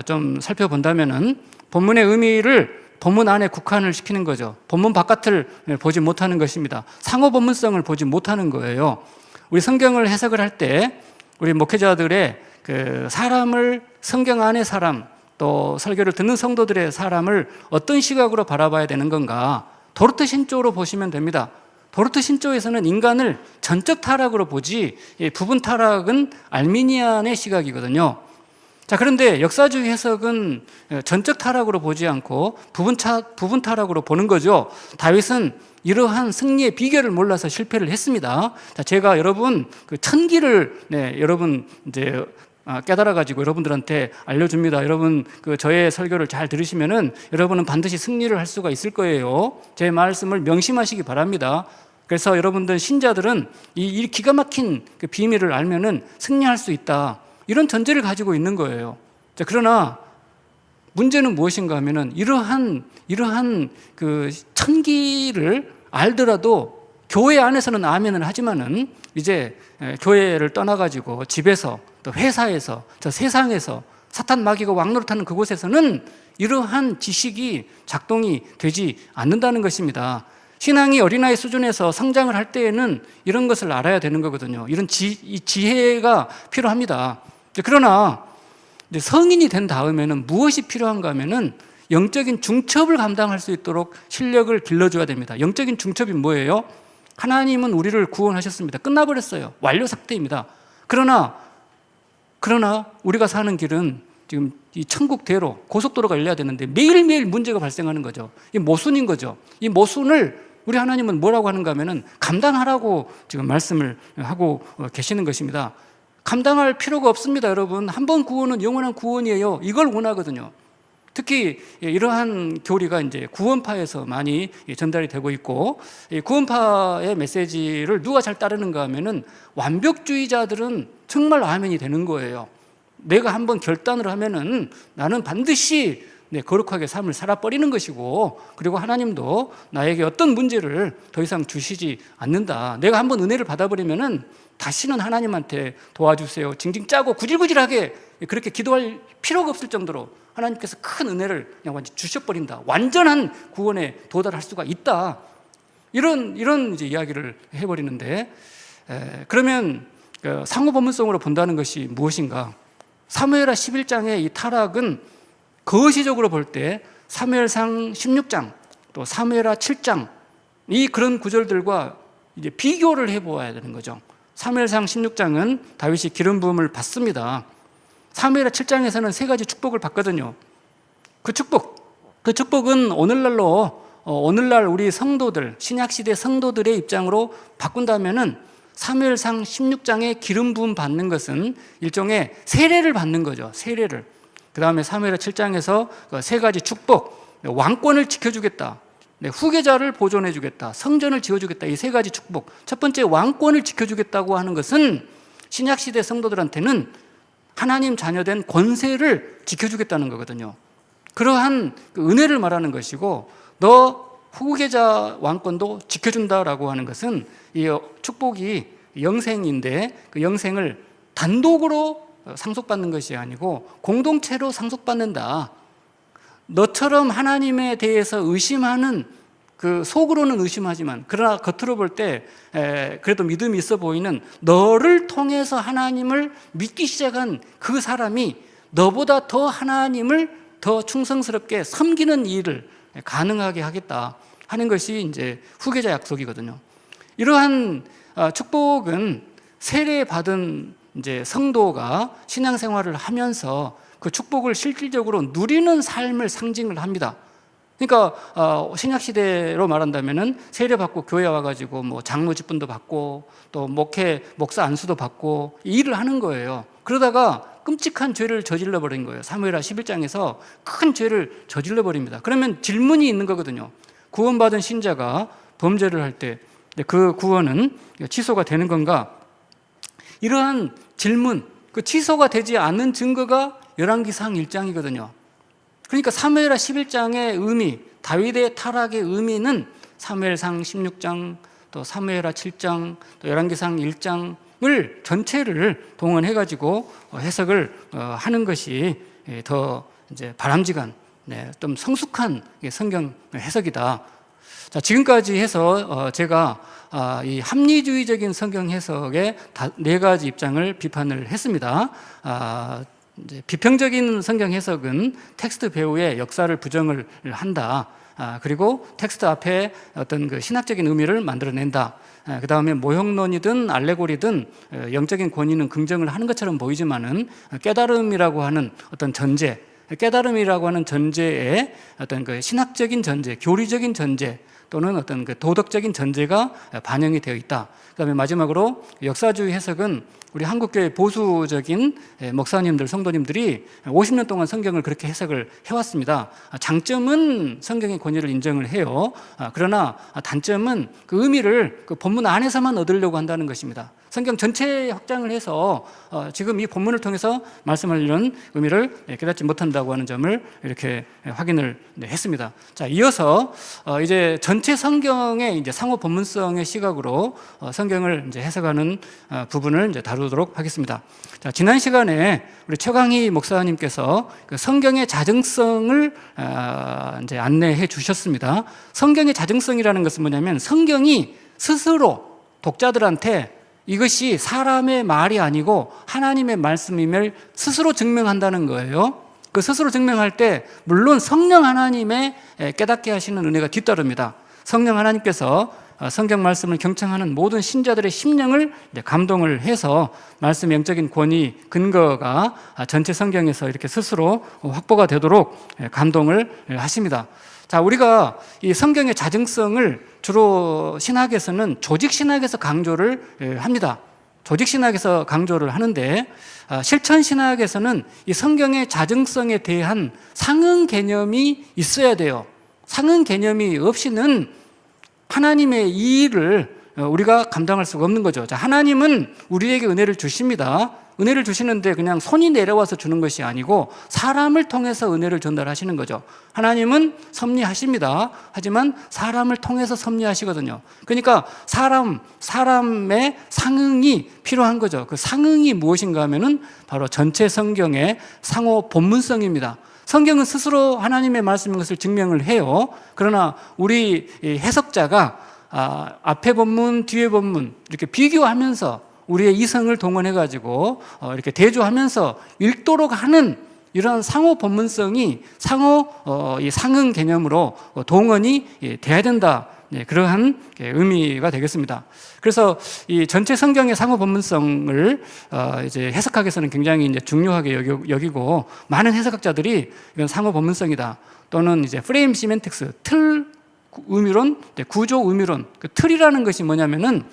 좀 살펴본다면은 본문의 의미를 본문 안에 국한을 시키는 거죠. 본문 바깥을 보지 못하는 것입니다. 상호 본문성을 보지 못하는 거예요. 우리 성경을 해석을 할 때 우리 목회자들의 사람을, 성경 안의 사람, 또 설교를 듣는 성도들의 사람을 어떤 시각으로 바라봐야 되는 건가? 도르트 신조로 보시면 됩니다. 도르트 신조에서는 인간을 전적 타락으로 보지, 부분 타락은 알미니안의 시각이거든요. 자, 그런데 역사주의 해석은 전적 타락으로 보지 않고 부분 타락으로 보는 거죠. 다윗은 이러한 승리의 비결을 몰라서 실패를 했습니다. 자, 제가 여러분 천기를 여러분 이제 깨달아 가지고 여러분들한테 알려줍니다. 여러분 저의 설교를 잘 들으시면은 여러분은 반드시 승리를 할 수가 있을 거예요. 제 말씀을 명심하시기 바랍니다. 그래서 여러분들 신자들은 이 기가 막힌 비밀을 알면은 승리할 수 있다, 이런 전제를 가지고 있는 거예요. 자, 그러나 문제는 무엇인가 하면은 이러한 천기를 알더라도 교회 안에서는 아멘을 하지만은 이제 교회를 떠나가지고 집에서 또 회사에서 저 세상에서 사탄 마귀가 왕노릇하는 그곳에서는 이러한 지식이 작동이 되지 않는다는 것입니다. 신앙이 어린아이 수준에서 성장을 할 때에는 이런 것을 알아야 되는 거거든요. 이런 지혜가 필요합니다. 그러나 성인이 된 다음에는 무엇이 필요한가 하면은 영적인 중첩을 감당할 수 있도록 실력을 길러줘야 됩니다. 영적인 중첩이 뭐예요? 하나님은 우리를 구원하셨습니다. 끝나버렸어요. 완료 상태입니다. 그러나 우리가 사는 길은 지금 이 천국대로 고속도로가 열려야 되는데 매일매일 문제가 발생하는 거죠. 이 모순인 거죠. 이 모순을 우리 하나님은 뭐라고 하는가 하면은 감당하라고 지금 말씀을 하고 계시는 것입니다. 감당할 필요가 없습니다, 여러분. 한 번 구원은 영원한 구원이에요. 이걸 원하거든요. 특히 이러한 교리가 이제 구원파에서 많이 전달이 되고 있고, 구원파의 메시지를 누가 잘 따르는가 하면은 완벽주의자들은 정말 아멘이 되는 거예요. 내가 한번 결단을 하면은 나는 반드시 거룩하게 삶을 살아버리는 것이고, 그리고 하나님도 나에게 어떤 문제를 더 이상 주시지 않는다. 내가 한번 은혜를 받아버리면은 다시는 하나님한테 도와주세요 징징 짜고 구질구질하게 그렇게 기도할 필요가 없을 정도로 하나님께서 큰 은혜를 그냥 완전히 주셔버린다. 완전한 구원에 도달할 수가 있다. 이런 이제 이야기를 해버리는데, 그러면 상호법문성으로 본다는 것이 무엇인가? 사무엘하 11장의 이 타락은 거시적으로 볼 때 사무엘상 16장 또 사무엘하 7장 이 그런 구절들과 이제 비교를 해보아야 되는 거죠. 사무엘상 16장은 다윗이 기름 부음을 받습니다. 사무엘하 7장에서는 세 가지 축복을 받거든요. 그 축복은 오늘날 우리 성도들, 신약시대 성도들의 입장으로 바꾼다면은 사무엘상 16장에 기름 부음 받는 것은 일종의 세례를 받는 거죠. 세례를. 그 다음에 사무엘하 7장에서 세 가지 축복, 왕권을 지켜주겠다, 후계자를 보존해주겠다, 성전을 지어주겠다, 이 세 가지 축복. 첫 번째 왕권을 지켜주겠다고 하는 것은 신약시대 성도들한테는 하나님 자녀된 권세를 지켜주겠다는 거거든요. 그러한 은혜를 말하는 것이고, 너 후계자 왕권도 지켜준다라고 하는 것은 이 축복이 영생인데 그 영생을 단독으로 상속받는 것이 아니고 공동체로 상속받는다. 너처럼 하나님에 대해서 의심하는, 그 속으로는 의심하지만 그러나 겉으로 볼 때 그래도 믿음이 있어 보이는 너를 통해서 하나님을 믿기 시작한 그 사람이 너보다 더 하나님을 더 충성스럽게 섬기는 일을 가능하게 하겠다 하는 것이 이제 후계자 약속이거든요. 이러한 축복은 세례받은 이제 성도가 신앙생활을 하면서 그 축복을 실질적으로 누리는 삶을 상징을 합니다. 그러니까 신약시대로 말한다면은 세례받고 교회 와가지고 뭐 장로 직분도 받고 또 목사 안수도 받고 이 일을 하는 거예요. 그러다가 끔찍한 죄를 저질러 버린 거예요. 사무엘하 11장에서 큰 죄를 저질러 버립니다. 그러면 질문이 있는 거거든요. 구원받은 신자가 범죄를 할 때 그 구원은 취소가 되는 건가? 이러한 질문, 그 취소가 되지 않는 증거가 열왕기상 1장이거든요. 그러니까 사무엘하 11장의 의미, 다윗의 타락의 의미는 사무엘상 16장, 또 사무엘하 7장, 또 열왕기상 1장을 전체를 동원해가지고 해석을 하는 것이 더 이제 바람직한, 좀 성숙한 성경 해석이다. 자, 지금까지 해서 제가 이 합리주의적인 성경 해석의 네 가지 입장을 비판을 했습니다. 이제 비평적인 성경 해석은 텍스트 배우의 역사를 부정을 한다. 그리고 텍스트 앞에 어떤 그 신학적인 의미를 만들어낸다. 그 다음에 모형론이든 알레고리든 영적인 권위는 긍정을 하는 것처럼 보이지만은 깨달음이라고 하는 어떤 전제, 깨달음이라고 하는 전제에 어떤 그 신학적인 전제, 교리적인 전제 또는 어떤 그 도덕적인 전제가 반영이 되어 있다. 그다음에 마지막으로 역사주의 해석은 우리 한국교회 보수적인 목사님들, 성도님들이 50년 동안 성경을 그렇게 해석을 해왔습니다. 장점은 성경의 권위를 인정을 해요. 그러나 단점은 그 의미를 그 본문 안에서만 얻으려고 한다는 것입니다. 성경 전체 확장을 해서 지금 이 본문을 통해서 말씀하려는 의미를 깨닫지 못한다고 하는 점을 이렇게 확인을 했습니다. 자, 이어서 이제 전체 성경의 이제 상호 본문성의 시각으로 성경을 이제 해석하는 부분을 이제 다루도록 하겠습니다. 자, 지난 시간에 우리 최강희 목사님께서 그 성경의 자정성을 이제 안내해 주셨습니다. 성경의 자정성이라는 것은 뭐냐면 성경이 스스로 독자들한테 이것이 사람의 말이 아니고 하나님의 말씀임을 스스로 증명한다는 거예요. 그 스스로 증명할 때 물론 성령 하나님의 깨닫게 하시는 은혜가 뒤따릅니다. 성령 하나님께서 성경 말씀을 경청하는 모든 신자들의 심령을 감동을 해서 말씀의 영적인 권위, 근거가 전체 성경에서 이렇게 스스로 확보가 되도록 감동을 하십니다. 자, 우리가 이 성경의 자정성을 주로 신학에서는 조직신학에서 강조를 합니다. 조직신학에서 강조를 하는데 실천신학에서는 이 성경의 자정성에 대한 상응 개념이 있어야 돼요. 상응 개념이 없이는 하나님의 이 일을 우리가 감당할 수가 없는 거죠. 자, 하나님은 우리에게 은혜를 주십니다. 은혜를 주시는데 그냥 손이 내려와서 주는 것이 아니고 사람을 통해서 은혜를 전달하시는 거죠. 하나님은 섭리하십니다. 하지만 사람을 통해서 섭리하시거든요. 그러니까 사람의 상응이 필요한 거죠. 그 상응이 무엇인가 하면은 바로 전체 성경의 상호 본문성입니다. 성경은 스스로 하나님의 말씀인 것을 증명을 해요. 그러나 우리 해석자가 앞에 본문, 뒤에 본문 이렇게 비교하면서 우리의 이성을 동원해가지고 이렇게 대조하면서 읽도록 하는 이런 상호 본문성이 이 상응 개념으로 동원이 돼야 된다. 그러한 의미가 되겠습니다. 그래서 이 전체 성경의 상호 본문성을 이제 해석하기 위해서는 굉장히 이제 중요하게 여기고 많은 해석학자들이 이건 상호 본문성이다. 또는 이제 프레임 시멘틱스, 틀 의미론, 구조 의미론. 그 틀이라는 것이 뭐냐면은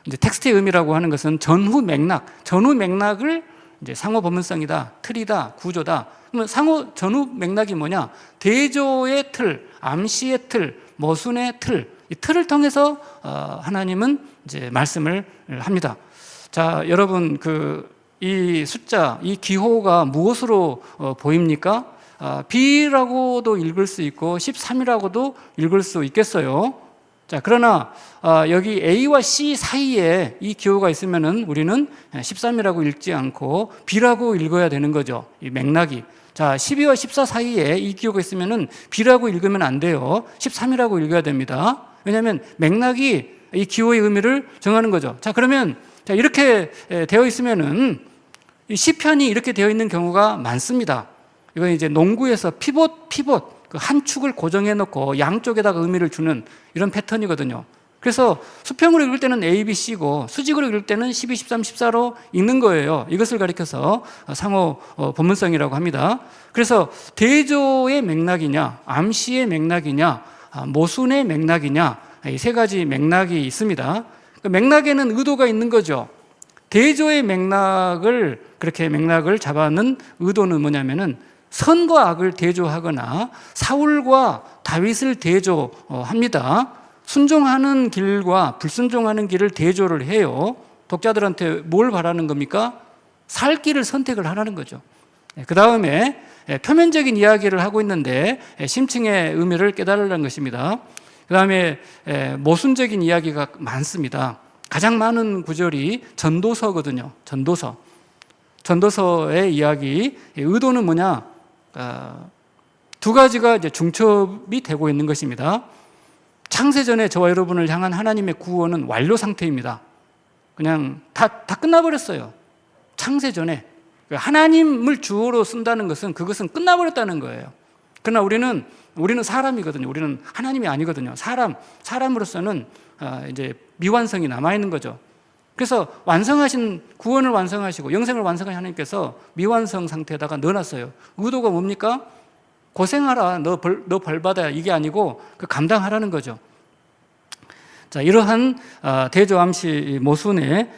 이제 텍스트의 의미라고 하는 것은 전후 맥락을 이제 상호 본문성이다, 틀이다, 구조다. 그러면 전후 맥락이 뭐냐? 대조의 틀, 암시의 틀, 모순의 틀, 이 틀을 통해서 하나님은 이제 말씀을 합니다. 자, 여러분 이 숫자, 이 기호가 무엇으로 보입니까? B라고도 읽을 수 있고 13이라고도 읽을 수 있겠어요. 자, 그러나 여기 A와 C 사이에 이 기호가 있으면은 우리는 13이라고 읽지 않고 B라고 읽어야 되는 거죠. 이 맥락이. 자, 12와 14 사이에 이 기호가 있으면은 B라고 읽으면 안 돼요. 13이라고 읽어야 됩니다. 왜냐하면 맥락이 이 기호의 의미를 정하는 거죠. 자, 그러면 이렇게 되어 있으면은 이 시편이 이렇게 되어 있는 경우가 많습니다. 이건 이제 농구에서 피봇 한 축을 고정해 놓고 양쪽에다가 의미를 주는 이런 패턴이거든요. 그래서 수평으로 읽을 때는 A, B, C고 수직으로 읽을 때는 12, 13, 14로 읽는 거예요. 이것을 가리켜서 상호 본문성이라고 합니다. 그래서 대조의 맥락이냐, 암시의 맥락이냐, 모순의 맥락이냐, 이 세 가지 맥락이 있습니다. 그 맥락에는 의도가 있는 거죠. 대조의 그렇게 맥락을 잡아는 의도는 뭐냐면은 선과 악을 대조하거나 사울과 다윗을 대조합니다. 순종하는 길과 불순종하는 길을 대조를 해요. 독자들한테 뭘 바라는 겁니까? 살 길을 선택을 하라는 거죠. 그 다음에 표면적인 이야기를 하고 있는데 심층의 의미를 깨달으라는 것입니다. 그 다음에 모순적인 이야기가 많습니다. 가장 많은 구절이 전도서거든요. 전도서의 이야기, 의도는 뭐냐? 두 가지가 이제 중첩이 되고 있는 것입니다. 창세전에 저와 여러분을 향한 하나님의 구원은 완료 상태입니다. 그냥 다 끝나버렸어요. 창세전에. 하나님을 주어로 쓴다는 것은 그것은 끝나버렸다는 거예요. 그러나 우리는 사람이거든요. 우리는 하나님이 아니거든요. 사람으로서는 이제 미완성이 남아있는 거죠. 그래서 구원을 완성하시고 영생을 완성하신 하나님께서 미완성 상태에다가 넣어놨어요. 의도가 뭡니까? 고생하라, 너 벌 받아야, 이게 아니고 감당하라는 거죠. 자, 이러한 대조 암시 모순의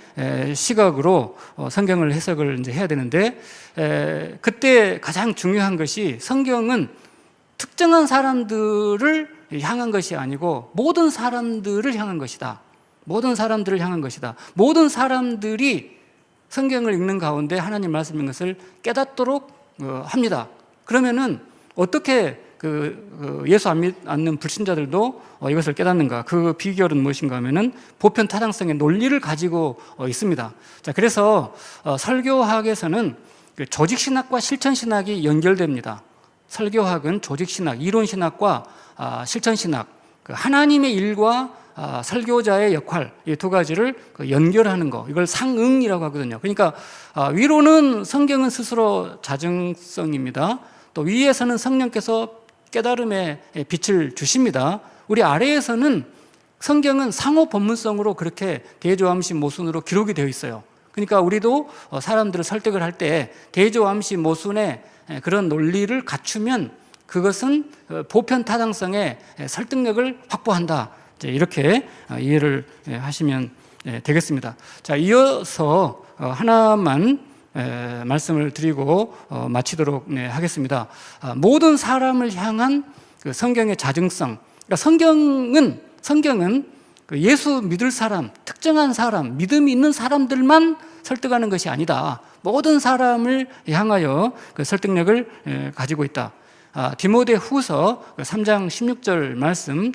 시각으로 성경을 해석을 이제 해야 되는데, 그때 가장 중요한 것이 성경은 특정한 사람들을 향한 것이 아니고 모든 사람들을 향한 것이다. 모든 사람들을 향한 것이다. 모든 사람들이 성경을 읽는 가운데 하나님 말씀인 것을 깨닫도록 합니다. 그러면은 어떻게 예수 안 믿는 불신자들도 이것을 깨닫는가? 그 비결은 무엇인가 하면은 보편 타당성의 논리를 가지고 있습니다. 자, 그래서 설교학에서는 조직신학과 실천신학이 연결됩니다. 설교학은 조직신학, 이론신학과 실천신학, 하나님의 일과 설교자의 역할, 이 두 가지를 연결하는 거, 이걸 상응이라고 하거든요. 그러니까 위로는 성경은 스스로 자증성입니다. 또 위에서는 성령께서 깨달음의 빛을 주십니다. 우리 아래에서는 성경은 상호 본문성으로 그렇게 대조암시 모순으로 기록이 되어 있어요. 그러니까 우리도 사람들을 설득을 할 때 대조암시 모순의 그런 논리를 갖추면 그것은 보편 타당성의 설득력을 확보한다. 이렇게 이해를 하시면 되겠습니다. 자, 이어서 하나만 말씀을 드리고 마치도록 하겠습니다. 모든 사람을 향한 그 성경의 자증성. 그러니까 성경은 예수 믿을 사람, 특정한 사람, 믿음이 있는 사람들만 설득하는 것이 아니다. 모든 사람을 향하여 그 설득력을 가지고 있다. 디모데 후서 3장 16절 말씀,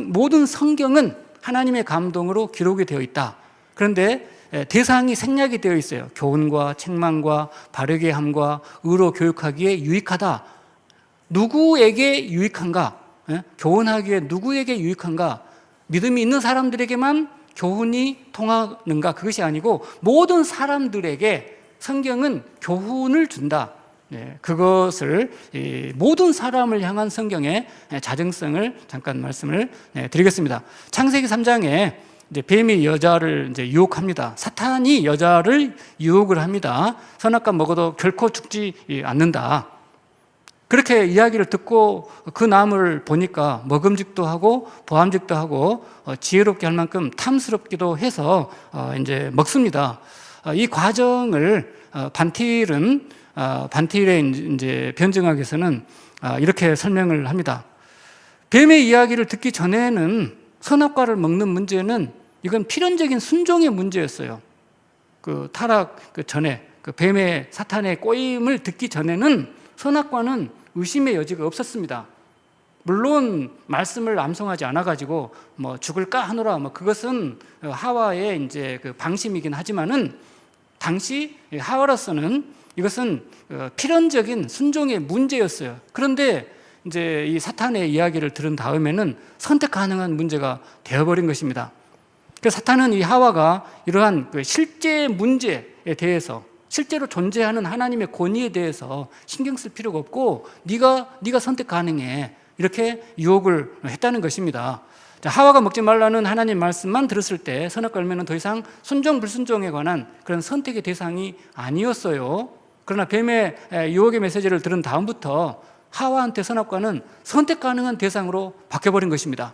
모든 성경은 하나님의 감동으로 기록이 되어 있다. 그런데 대상이 생략이 되어 있어요. 교훈과 책망과 바르게 함과 의로 교육하기에 유익하다. 누구에게 유익한가? 교훈하기에 누구에게 유익한가? 믿음이 있는 사람들에게만 교훈이 통하는가? 그것이 아니고 모든 사람들에게 성경은 교훈을 준다. 그것을 모든 사람을 향한 성경의 자정성을 잠깐 말씀을 드리겠습니다. 창세기 3장에 이제 뱀이 여자를 이제 유혹합니다. 사탄이 여자를 유혹을 합니다. 선악과 먹어도 결코 죽지 않는다. 그렇게 이야기를 듣고 그 나무를 보니까 먹음직도 하고 보암직도 하고 지혜롭게 할 만큼 탐스럽기도 해서 이제 먹습니다. 이 과정을 반틸의 이제 변증학에서는 이렇게 설명을 합니다. 뱀의 이야기를 듣기 전에는 선악과를 먹는 문제는 이건 필연적인 순종의 문제였어요. 그 타락 그 전에 그 뱀의 사탄의 꼬임을 듣기 전에는 선악과는 의심의 여지가 없었습니다. 물론 말씀을 암송하지 않아가지고 뭐 죽을까 하노라 뭐 그것은 하와의 이제 그 방심이긴 하지만은 당시 하와로서는 이것은 필연적인 순종의 문제였어요. 그런데 이제 이 사탄의 이야기를 들은 다음에는 선택 가능한 문제가 되어버린 것입니다. 그래서 사탄은 이 하와가 이러한 그 실제 문제에 대해서 실제로 존재하는 하나님의 권위에 대해서 신경 쓸 필요가 없고 네가 선택 가능해 이렇게 유혹을 했다는 것입니다. 하와가 먹지 말라는 하나님 말씀만 들었을 때 선악과 열매는 더 이상 순종 불순종에 관한 그런 선택의 대상이 아니었어요. 그러나 뱀의 유혹의 메시지를 들은 다음부터 하와한테 선악과는 선택 가능한 대상으로 바뀌어버린 것입니다.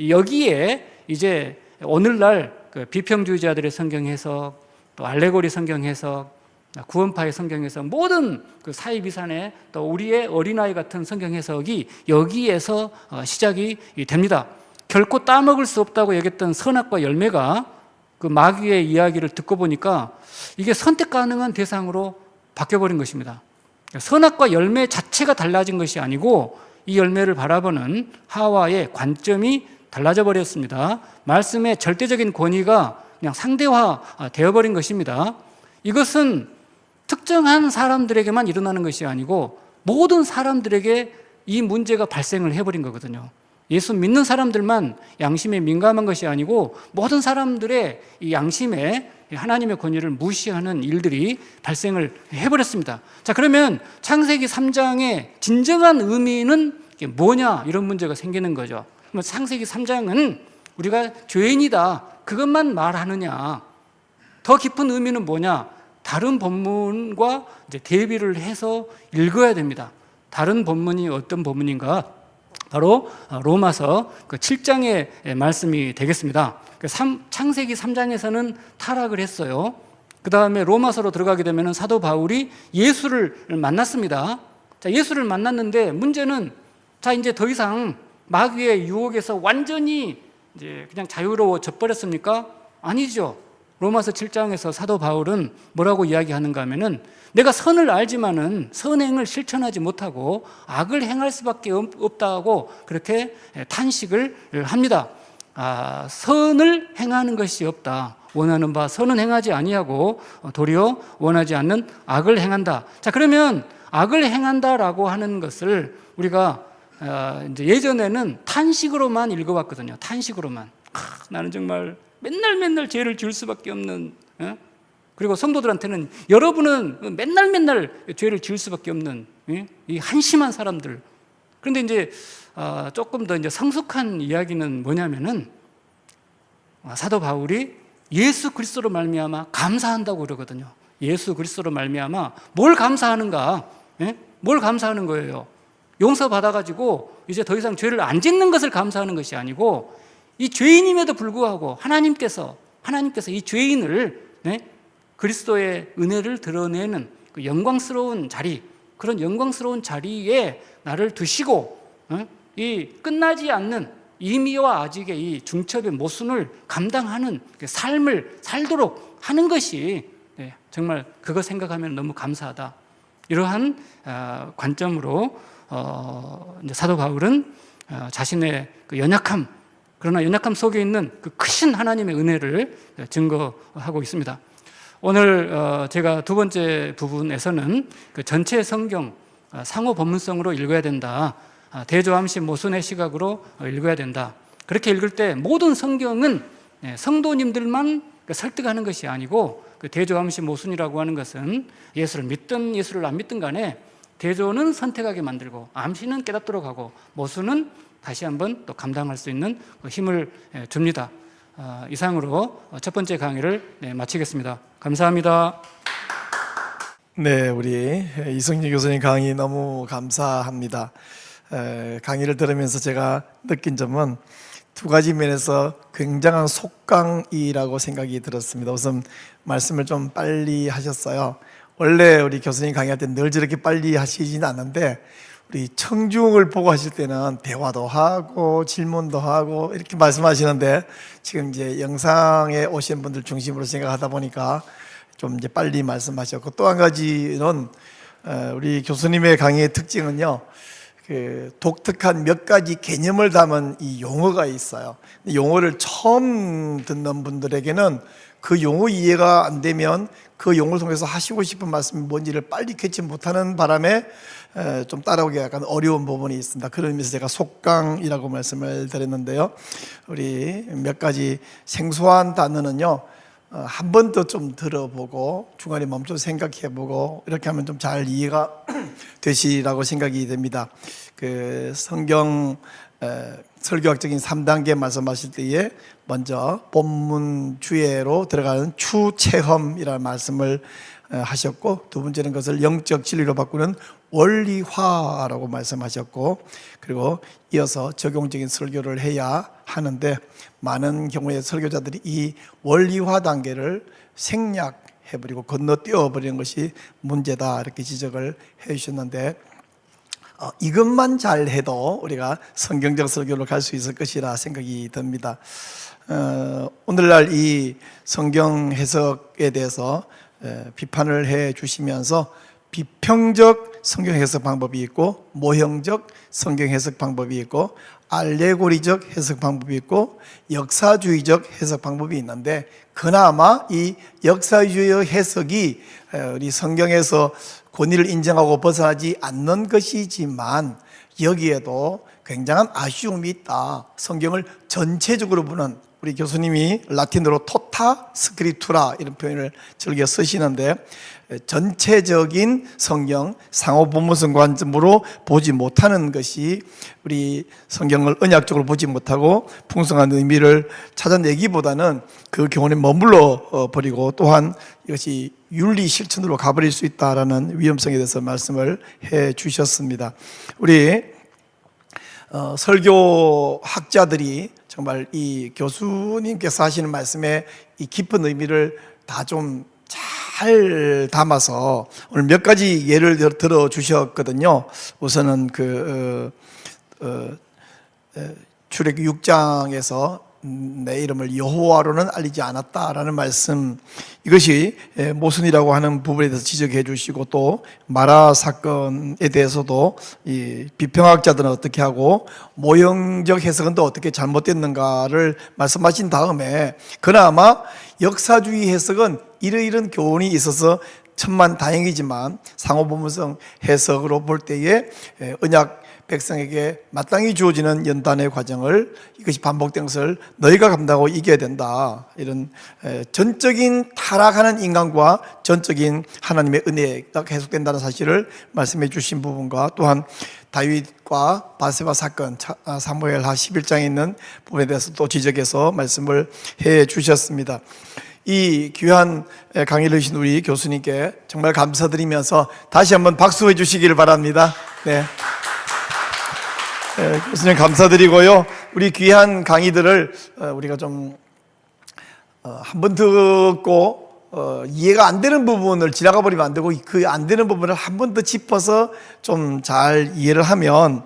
여기에 이제 오늘날 그 비평주의자들의 성경 해석, 또 알레고리 성경 해석, 구원파의 성경 해석, 모든 그 사이비산의 또 우리의 어린아이 같은 성경 해석이 여기에서 시작이 됩니다. 결코 따먹을 수 없다고 얘기했던 선악과 열매가 그 마귀의 이야기를 듣고 보니까 이게 선택 가능한 대상으로 바뀌어버린 것입니다. 선악과 열매 자체가 달라진 것이 아니고 이 열매를 바라보는 하와의 관점이 달라져 버렸습니다. 말씀의 절대적인 권위가 그냥 상대화 되어버린 것입니다. 이것은 특정한 사람들에게만 일어나는 것이 아니고 모든 사람들에게 이 문제가 발생을 해버린 거거든요. 예수 믿는 사람들만 양심에 민감한 것이 아니고 모든 사람들의 이 양심에 하나님의 권위를 무시하는 일들이 발생을 해버렸습니다. 자, 그러면 창세기 3장의 진정한 의미는 뭐냐 이런 문제가 생기는 거죠. 창세기 3장은 우리가 죄인이다 그것만 말하느냐, 더 깊은 의미는 뭐냐? 다른 본문과 이제 대비를 해서 읽어야 됩니다. 다른 본문이 어떤 본문인가? 바로 로마서 그 7장의 말씀이 되겠습니다. 창세기 3장에서는 타락을 했어요. 그 다음에 로마서로 들어가게 되면 사도 바울이 예수를 만났습니다. 자, 예수를 만났는데 문제는 자, 이제 더 이상 마귀의 유혹에서 완전히 이제 그냥 자유로워져 버렸습니까? 아니죠. 로마서 7장에서 사도 바울은 뭐라고 이야기하는가 하면은 내가 선을 알지만은 선행을 실천하지 못하고 악을 행할 수밖에 없다고 그렇게 탄식을 합니다. 선을 행하는 것이 없다. 원하는 바 선은 행하지 아니하고 도리어 원하지 않는 악을 행한다. 자, 그러면 악을 행한다라고 하는 것을 우리가 이제 예전에는 탄식으로만 읽어왔거든요. 탄식으로만. 나는 정말 맨날 죄를 지을 수밖에 없는, 그리고 성도들한테는 여러분은 맨날 죄를 지을 수밖에 없는 이 한심한 사람들. 그런데 이제 조금 더 이제 성숙한 이야기는 뭐냐면은 사도 바울이 예수 그리스도로 말미암아 감사한다고 그러거든요. 예수 그리스도로 말미암아 뭘 감사하는가? 뭘 감사하는 거예요? 용서 받아가지고 이제 더 이상 죄를 안 짓는 것을 감사하는 것이 아니고 이 죄인임에도 불구하고 하나님께서 이 죄인을 그리스도의 은혜를 드러내는 그 영광스러운 자리, 그런 영광스러운 자리에 나를 두시고 이 끝나지 않는 이미와 아직의 이 중첩의 모순을 감당하는 삶을 살도록 하는 것이 정말 그거 생각하면 너무 감사하다. 이러한 관점으로 이제 사도 바울은 자신의 그 연약함, 그러나 연약함 속에 있는 그 크신 하나님의 은혜를 증거하고 있습니다. 오늘 제가 두 번째 부분에서는 그 전체 성경 상호 본문성으로 읽어야 된다. 대조함시 모순의 시각으로 읽어야 된다. 그렇게 읽을 때 모든 성경은 성도님들만 설득하는 것이 아니고, 그 대조함시 모순이라고 하는 것은 예수를 믿든 예수를 안 믿든 간에 대조는 선택하게 만들고 암시는 깨닫도록 하고 모순은 다시 한번 또 감당할 수 있는 힘을 줍니다. 이상으로 첫 번째 강의를 마치겠습니다. 감사합니다. 네, 우리 이성진 교수님 강의 너무 감사합니다. 강의를 들으면서 제가 느낀 점은 두 가지 면에서 굉장한 속강이라고 생각이 들었습니다. 우선 말씀을 좀 빨리 하셨어요. 원래 우리 교수님 강의할 때 늘 저렇게 빨리 하시지는 않는데, 우리 청중을 보고 하실 때는 대화도 하고 질문도 하고 이렇게 말씀하시는데, 지금 이제 영상에 오신 분들 중심으로 생각하다 보니까 좀 이제 빨리 말씀하셨고, 또 한 가지는 우리 교수님의 강의의 특징은요, 그 독특한 몇 가지 개념을 담은 이 용어가 있어요. 용어를 처음 듣는 분들에게는 그 용어 이해가 안 되면 그 용어를 통해서 하시고 싶은 말씀이 뭔지를 빨리 캐치 못하는 바람에 좀 따라오기 약간 어려운 부분이 있습니다. 그런 의미에서 제가 속강이라고 말씀을 드렸는데요, 우리 몇 가지 생소한 단어는요, 한 번 더 좀 들어보고 중간에 멈춰 생각해보고 이렇게 하면 좀 잘 이해가 되시라고 생각이 됩니다. 그 성경 설교학적인 3단계 말씀하실 때에 먼저 본문 주예로 들어가는 추체험이라는 말씀을 하셨고, 두 번째는 것을 영적 진리로 바꾸는 원리화라고 말씀하셨고, 그리고 이어서 적용적인 설교를 해야 하는데, 많은 경우에 설교자들이 이 원리화 단계를 생략해버리고 건너뛰어버리는 것이 문제다, 이렇게 지적을 해주셨는데, 이것만 잘해도 우리가 성경적 설교로 갈 수 있을 것이라 생각이 듭니다. 오늘날 이 성경 해석에 대해서 비판을 해 주시면서 비평적 성경 해석 방법이 있고, 모형적 성경 해석 방법이 있고, 알레고리적 해석 방법이 있고, 역사주의적 해석 방법이 있는데, 그나마 이 역사주의 해석이 우리 성경에서 권위를 인정하고 벗어나지 않는 것이지만, 여기에도 굉장한 아쉬움이 있다. 성경을 전체적으로 보는, 우리 교수님이 라틴어로 토타 스크립투라 이런 표현을 즐겨 쓰시는데, 전체적인 성경 상호 본문성 관점으로 보지 못하는 것이, 우리 성경을 언약적으로 보지 못하고 풍성한 의미를 찾아내기보다는 그 교훈에 머물러 버리고, 또한 이것이 윤리 실천으로 가버릴 수 있다라는 위험성에 대해서 말씀을 해 주셨습니다. 우리 설교학자들이 정말 이 교수님께서 하시는 말씀에 이 깊은 의미를 다 좀 잘 담아서 오늘 몇 가지 예를 들어 주셨거든요. 우선은 출애굽 6장에서 내 이름을 여호와로는 알리지 않았다라는 말씀, 이것이 모순이라고 하는 부분에 대해서 지적해 주시고, 또 마라 사건에 대해서도 이 비평학자들은 어떻게 하고 모형적 해석은 또 어떻게 잘못됐는가를 말씀하신 다음에, 그나마 역사주의 해석은 이러이런 교훈이 있어서 천만 다행이지만 상호본문성 해석으로 볼 때에 언약 백성에게 마땅히 주어지는 연단의 과정을, 이것이 반복된 것을 너희가 감당하고 이겨야 된다, 이런 전적인 타락하는 인간과 전적인 하나님의 은혜가 계속된다는 사실을 말씀해 주신 부분과, 또한 다윗과 바세바 사건, 사무엘하 11장에 있는 부분에 대해서 또 지적해서 말씀을 해 주셨습니다. 이 귀한 강의를 해주신 우리 교수님께 정말 감사드리면서 다시 한번 박수해 주시기를 바랍니다. 네. 교수님 감사드리고요. 우리 귀한 강의들을 우리가 좀 한 번 듣고 이해가 안 되는 부분을 지나가 버리면 안 되고, 그 안 되는 부분을 한 번 더 짚어서 좀 잘 이해를 하면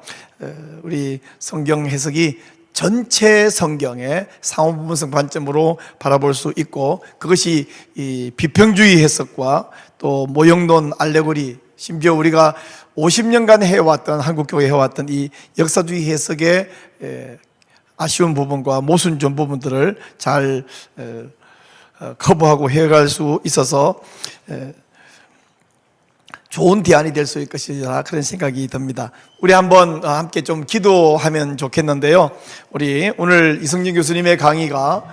우리 성경 해석이 전체 성경의 상호부분성 관점으로 바라볼 수 있고, 그것이 이 비평주의 해석과 또 모형론 알레고리, 심지어 우리가 50년간 해왔던, 한국교회 해왔던 이 역사주의 해석의 아쉬운 부분과 모순된 부분들을 잘 커버하고 해결할 수 있어서 좋은 대안이 될 수 있을 것이라, 그런 생각이 듭니다. 우리 한번 함께 좀 기도하면 좋겠는데요. 우리 오늘 이성진 교수님의 강의가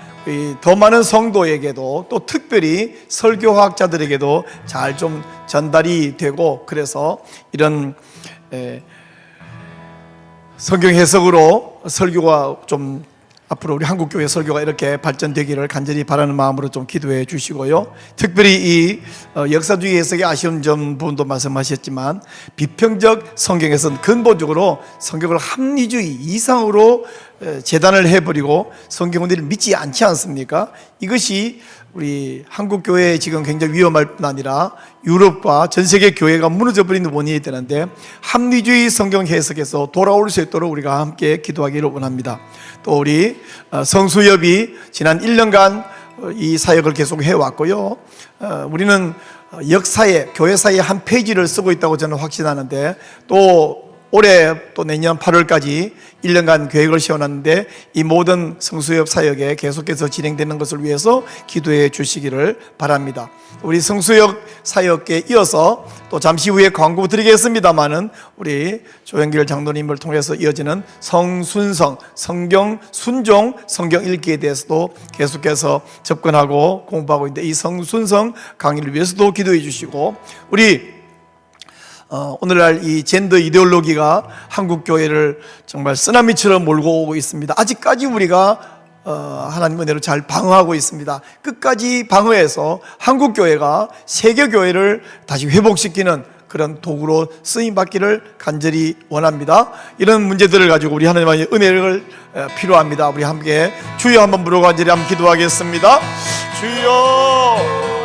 더 많은 성도에게도, 또 특별히 설교학자들에게도 잘 좀 전달이 되고, 그래서 이런 성경 해석으로 설교가 좀 앞으로 우리 한국교회 설교가 이렇게 발전되기를 간절히 바라는 마음으로 좀 기도해 주시고요. 특별히 이 역사주의 해석의 아쉬운 점 부분도 말씀하셨지만, 비평적 성경에서는 근본적으로 성경을 합리주의 이상으로 재단을 해버리고 성경을 믿지 않지 않습니까? 이것이 우리 한국교회에 지금 굉장히 위험할 뿐 아니라 유럽과 전 세계 교회가 무너져버리는 원인이 되는데, 합리주의 성경 해석에서 돌아올 수 있도록 우리가 함께 기도하기를 원합니다. 또 우리 성수협이 지난 1년간 이 사역을 계속 해왔고요. 우리는 역사에, 교회사의 한 페이지를 쓰고 있다고 저는 확신하는데, 또 올해 또 내년 8월까지 1년간 계획을 세워놨는데, 이 모든 성수협 사역에 계속해서 진행되는 것을 위해서 기도해 주시기를 바랍니다. 우리 성수협 사역에 이어서 또 잠시 후에 광고 드리겠습니다마는, 우리 조영길 장로님을 통해서 이어지는 성순성, 성경 순종, 성경 읽기에 대해서도 계속해서 접근하고 공부하고 있는데, 이 성순성 강의를 위해서도 기도해 주시고, 우리 오늘날 이 젠더 이데올로기가 한국 교회를 정말 쓰나미처럼 몰고 오고 있습니다. 아직까지 우리가 하나님 은혜로 잘 방어하고 있습니다. 끝까지 방어해서 한국 교회가 세계 교회를 다시 회복시키는 그런 도구로 쓰임 받기를 간절히 원합니다. 이런 문제들을 가지고 우리 하나님의 은혜를 필요합니다. 우리 함께 주여 한번 부르고 간절히 한번 기도하겠습니다. 주여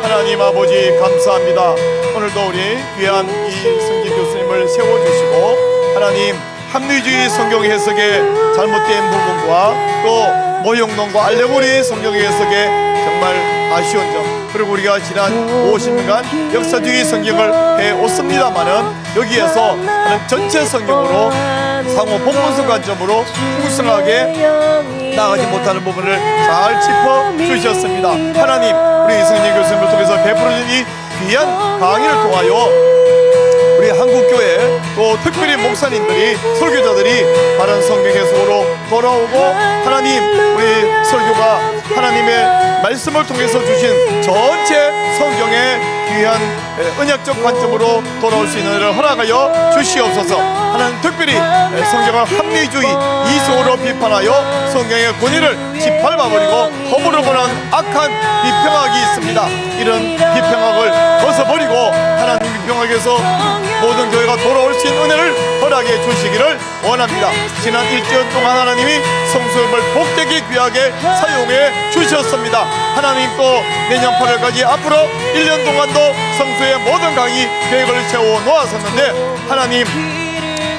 하나님 아버지 감사합니다. 오늘도 우리 귀한 이성진 교수님을 세워주시고, 하나님 합리주의 성경 해석의 잘못된 부분과 또 모형론과 알레고리 성경 해석의 정말 아쉬운 점, 그리고 우리가 지난 50년간 역사주의 성경을 해왔습니다마는 여기에서 전체 성경으로 상호 본문성 관점으로 풍성하게 나가지 못하는 부분을 잘 짚어주셨습니다. 하나님, 우리 이성진 교수님을 통해서 베풀어진 이 귀한 강의를 통하여 우리 한국교회, 또 특별히 목사님들이, 설교자들이 바른 성경 해석으로 돌아오고, 하나님 우리 설교가 하나님의 말씀을 통해서 주신 전체 성경의 귀한 언약적 관점으로 돌아올 수 있는 일을 허락하여 주시옵소서. 하나님 특별히 성경을 합리주의 이성으로 비판하여 성경의 권위를 짓밟아버리고 허물을 보는 악한 비평학이 있습니다. 이런 비평학을 벗어버리고 하나님 비평학에서 모든 교회가 돌아올 수 있는 은혜를 허락해 주시기를 원합니다. 지난 1년 동안 하나님이 성수협을 복되게 귀하게 사용해 주셨습니다. 하나님 또 내년 8월까지 앞으로 1년 동안도 성수의 모든 강의 계획을 세워 놓았었는데, 하나님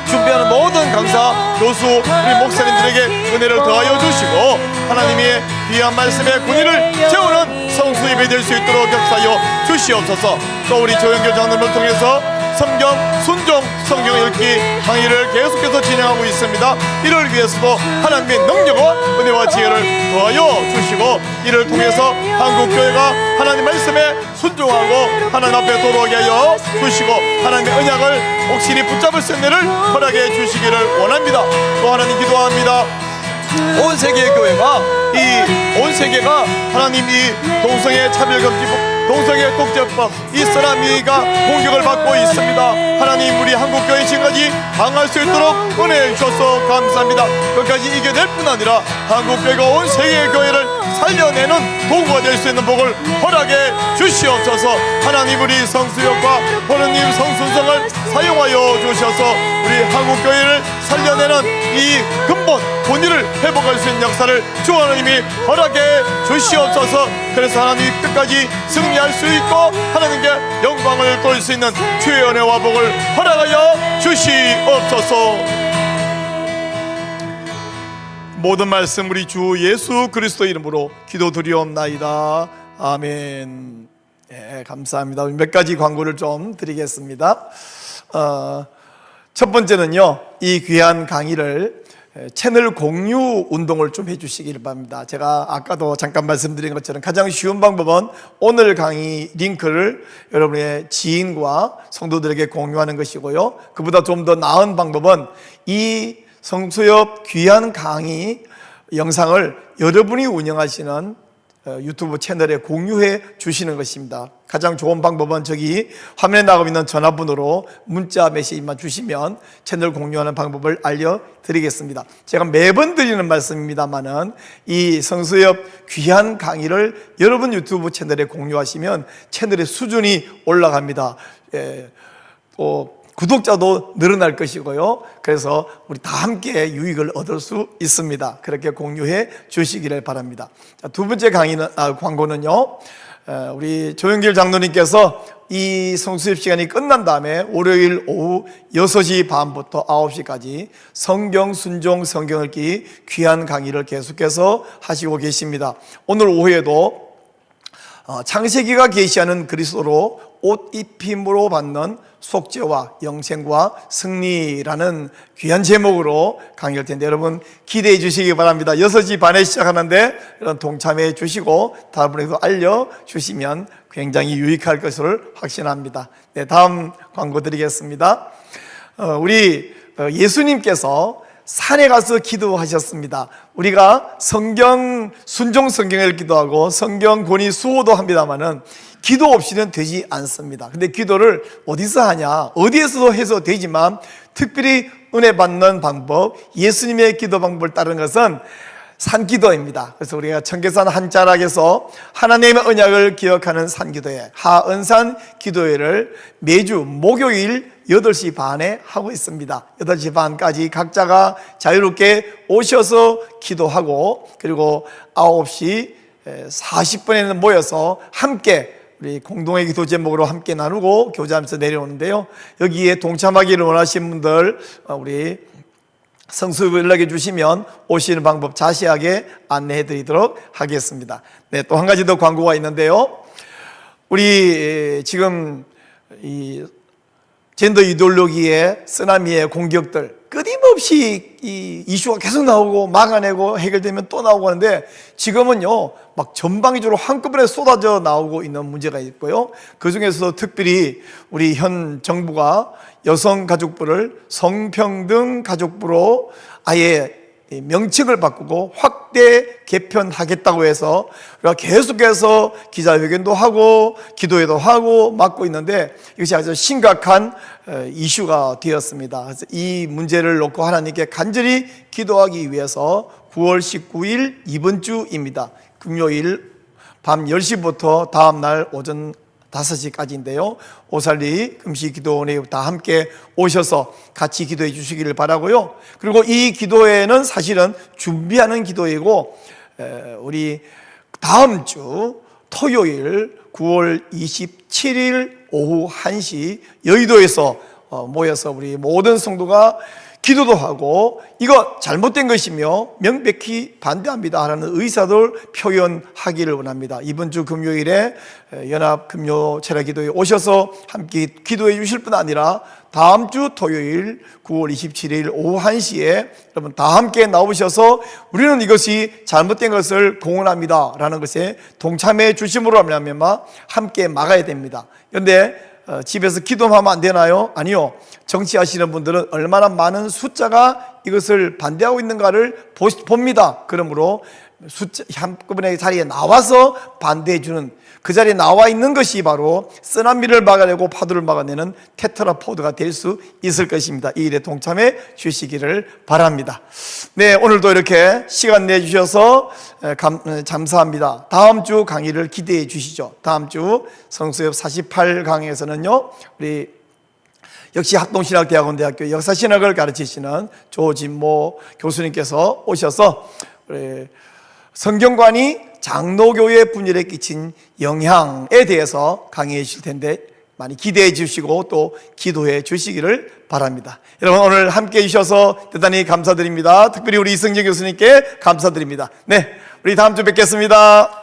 준비하는 모든 강사, 교수, 우리 목사님들에게 은혜를 더하여 주시고, 하나님의 귀한 말씀의 권위를 채우는 성수입이 될 수 있도록 역사하여 주시옵소서. 또 우리 조영길 장로님을 통해서 성경 순종, 성경 읽기 강의를 계속해서 진행하고 있습니다. 이를 위해서도 하나님의 능력과 은혜와 지혜를 더하여 주시고, 이를 통해서 한국교회가 하나님 말씀에 순종하고 하나님 앞에 돌아오게 하여 주시고, 하나님의 언약을 확실히 붙잡을 수 있는 일을 허락해 주시기를 원합니다. 또 하나님 기도합니다. 온 세계의 교회가, 이 온 세계가 하나님 이 동성애 차별금지법, 동성애 독재법, 이슬람이가 공격을 받고 있습니다. 하나님 우리 한국교회 지금까지 강할 수 있도록 은혜해 주셔서 감사합니다. 끝까지 이겨낼 뿐 아니라 한국교회가 온 세계의 교회를 살려내는 도구가 될 수 있는 복을 허락해 주시옵소서. 하나님 우리 성수역과 보르님 성순성을 사용하여 주셔서 우리 한국교회를 살려내는 이 근본 본의를 회복할 수 있는 역사를 주 하나님이 허락해 주시옵소서. 그래서 하나님 끝까지 승리할 수 있고 하나님께 영광을 돌릴 수 있는 주의 은혜와 복을 허락하여 주시옵소서. 모든 말씀 우리 주 예수 그리스도 이름으로 기도드리옵나이다. 아멘. 네, 감사합니다. 몇 가지 광고를 좀 드리겠습니다. 첫 번째는요, 이 귀한 강의를 채널 공유 운동을 좀 해주시길 바랍니다. 제가 아까도 잠깐 말씀드린 것처럼 가장 쉬운 방법은 오늘 강의 링크를 여러분의 지인과 성도들에게 공유하는 것이고요, 그보다 좀 더 나은 방법은 이 성수협 귀한 강의 영상을 여러분이 운영하시는 유튜브 채널에 공유해 주시는 것입니다. 가장 좋은 방법은 저기 화면에 나가고 있는 전화번호로 문자 메시지만 주시면 채널 공유하는 방법을 알려드리겠습니다. 제가 매번 드리는 말씀입니다만은 이 성수협 귀한 강의를 여러분 유튜브 채널에 공유하시면 채널의 수준이 올라갑니다. 또 구독자도 늘어날 것이고요, 그래서 우리 다 함께 유익을 얻을 수 있습니다. 그렇게 공유해 주시기를 바랍니다. 자, 두 번째 광고는요, 우리 조영길 장로님께서 이 성수협 시간이 끝난 다음에 월요일 오후 6시 반부터 9시까지 성경 순종 성경 읽기 귀한 강의를 계속해서 하시고 계십니다. 오늘 오후에도 창세기가 계시하는 그리스도로 옷 입힘으로 받는 속죄와 영생과 승리라는 귀한 제목으로 강의할 텐데 여러분 기대해 주시기 바랍니다. 6시 반에 시작하는데 여러분 동참해 주시고 다음번에도 알려주시면 굉장히 유익할 것을 확신합니다. 네, 다음 광고 드리겠습니다. 우리 예수님께서 산에 가서 기도하셨습니다. 우리가 성경 순종 성경을 기도하고 성경 권위 수호도 합니다만은 기도 없이는 되지 않습니다. 근데 기도를 어디서 하냐? 어디에서도 해서 되지만 특별히 은혜 받는 방법, 예수님의 기도 방법을 따르는 것은 산기도입니다. 그래서 우리가 청계산 한자락에서 하나님의 언약을 기억하는 산기도회, 하은산 기도회를 매주 목요일 8시 반에 하고 있습니다. 8시 반까지 각자가 자유롭게 오셔서 기도하고, 그리고 9시 40분에는 모여서 함께 우리 공동의 기도 제목으로 함께 나누고 교제하면서 내려오는데요, 여기에 동참하기를 원하시는 분들 우리 성수협 연락해 주시면 오시는 방법 자세하게 안내해 드리도록 하겠습니다. 네, 또 한 가지 더 광고가 있는데요, 우리 지금 이 젠더 이데올로기의 쓰나미의 공격들 끊임없이 이 이슈가 계속 나오고 막아내고 해결되면 또 나오고 하는데, 지금은요 막 전방위적으로 한꺼번에 쏟아져 나오고 있는 문제가 있고요, 그 중에서도 특별히 우리 현 정부가 여성가족부를 성평등 가족부로 아예 명칭을 바꾸고 확대 개편하겠다고 해서 우리가 계속해서 기자회견도 하고 기도회도 하고 막고 있는데, 이것이 아주 심각한 이슈가 되었습니다. 그래서 이 문제를 놓고 하나님께 간절히 기도하기 위해서 9월 19일 이번 주입니다. 금요일 밤 10시부터 다음 날 오전 5시까지인데요, 오살리 금식기도원에 다 함께 오셔서 같이 기도해 주시기를 바라고요. 그리고 이 기도회는 사실은 준비하는 기도회고, 우리 다음 주 토요일 9월 27일 오후 1시 여의도에서 모여서 우리 모든 성도가 기도도 하고 이거 잘못된 것이며 명백히 반대합니다 하는 의사를 표현하기를 원합니다. 이번 주 금요일에 연합 금요 철야기도에 오셔서 함께 기도해 주실 뿐 아니라 다음 주 토요일 9월 27일 오후 1시에 여러분 다 함께 나오셔서 우리는 이것이 잘못된 것을 공언합니다 라는 것에 동참해 주심으로 하면 함께 막아야 됩니다. 그런데 집에서 기도하면 안 되나요? 아니요. 정치하시는 분들은 얼마나 많은 숫자가 이것을 반대하고 있는가를 봅니다. 그러므로 숫자 한꺼번에 자리에 나와서 반대해 주는, 그 자리에 나와 있는 것이 바로 쓰나미를 막아내고 파도를 막아내는 테트라포드가 될 수 있을 것입니다. 이 일에 동참해 주시기를 바랍니다. 네, 오늘도 이렇게 시간 내주셔서 감사합니다. 다음 주 강의를 기대해 주시죠. 다음 주 성수협 48강에서는요 우리 역시 학동신학대학원대학교 역사신학을 가르치시는 조진모 교수님께서 오셔서 우리 성경관이 장로교회 분열에 끼친 영향에 대해서 강의해 주실 텐데 많이 기대해 주시고 또 기도해 주시기를 바랍니다. 여러분 오늘 함께 해주셔서 대단히 감사드립니다. 특별히 우리 이승재 교수님께 감사드립니다. 네, 우리 다음 주 뵙겠습니다.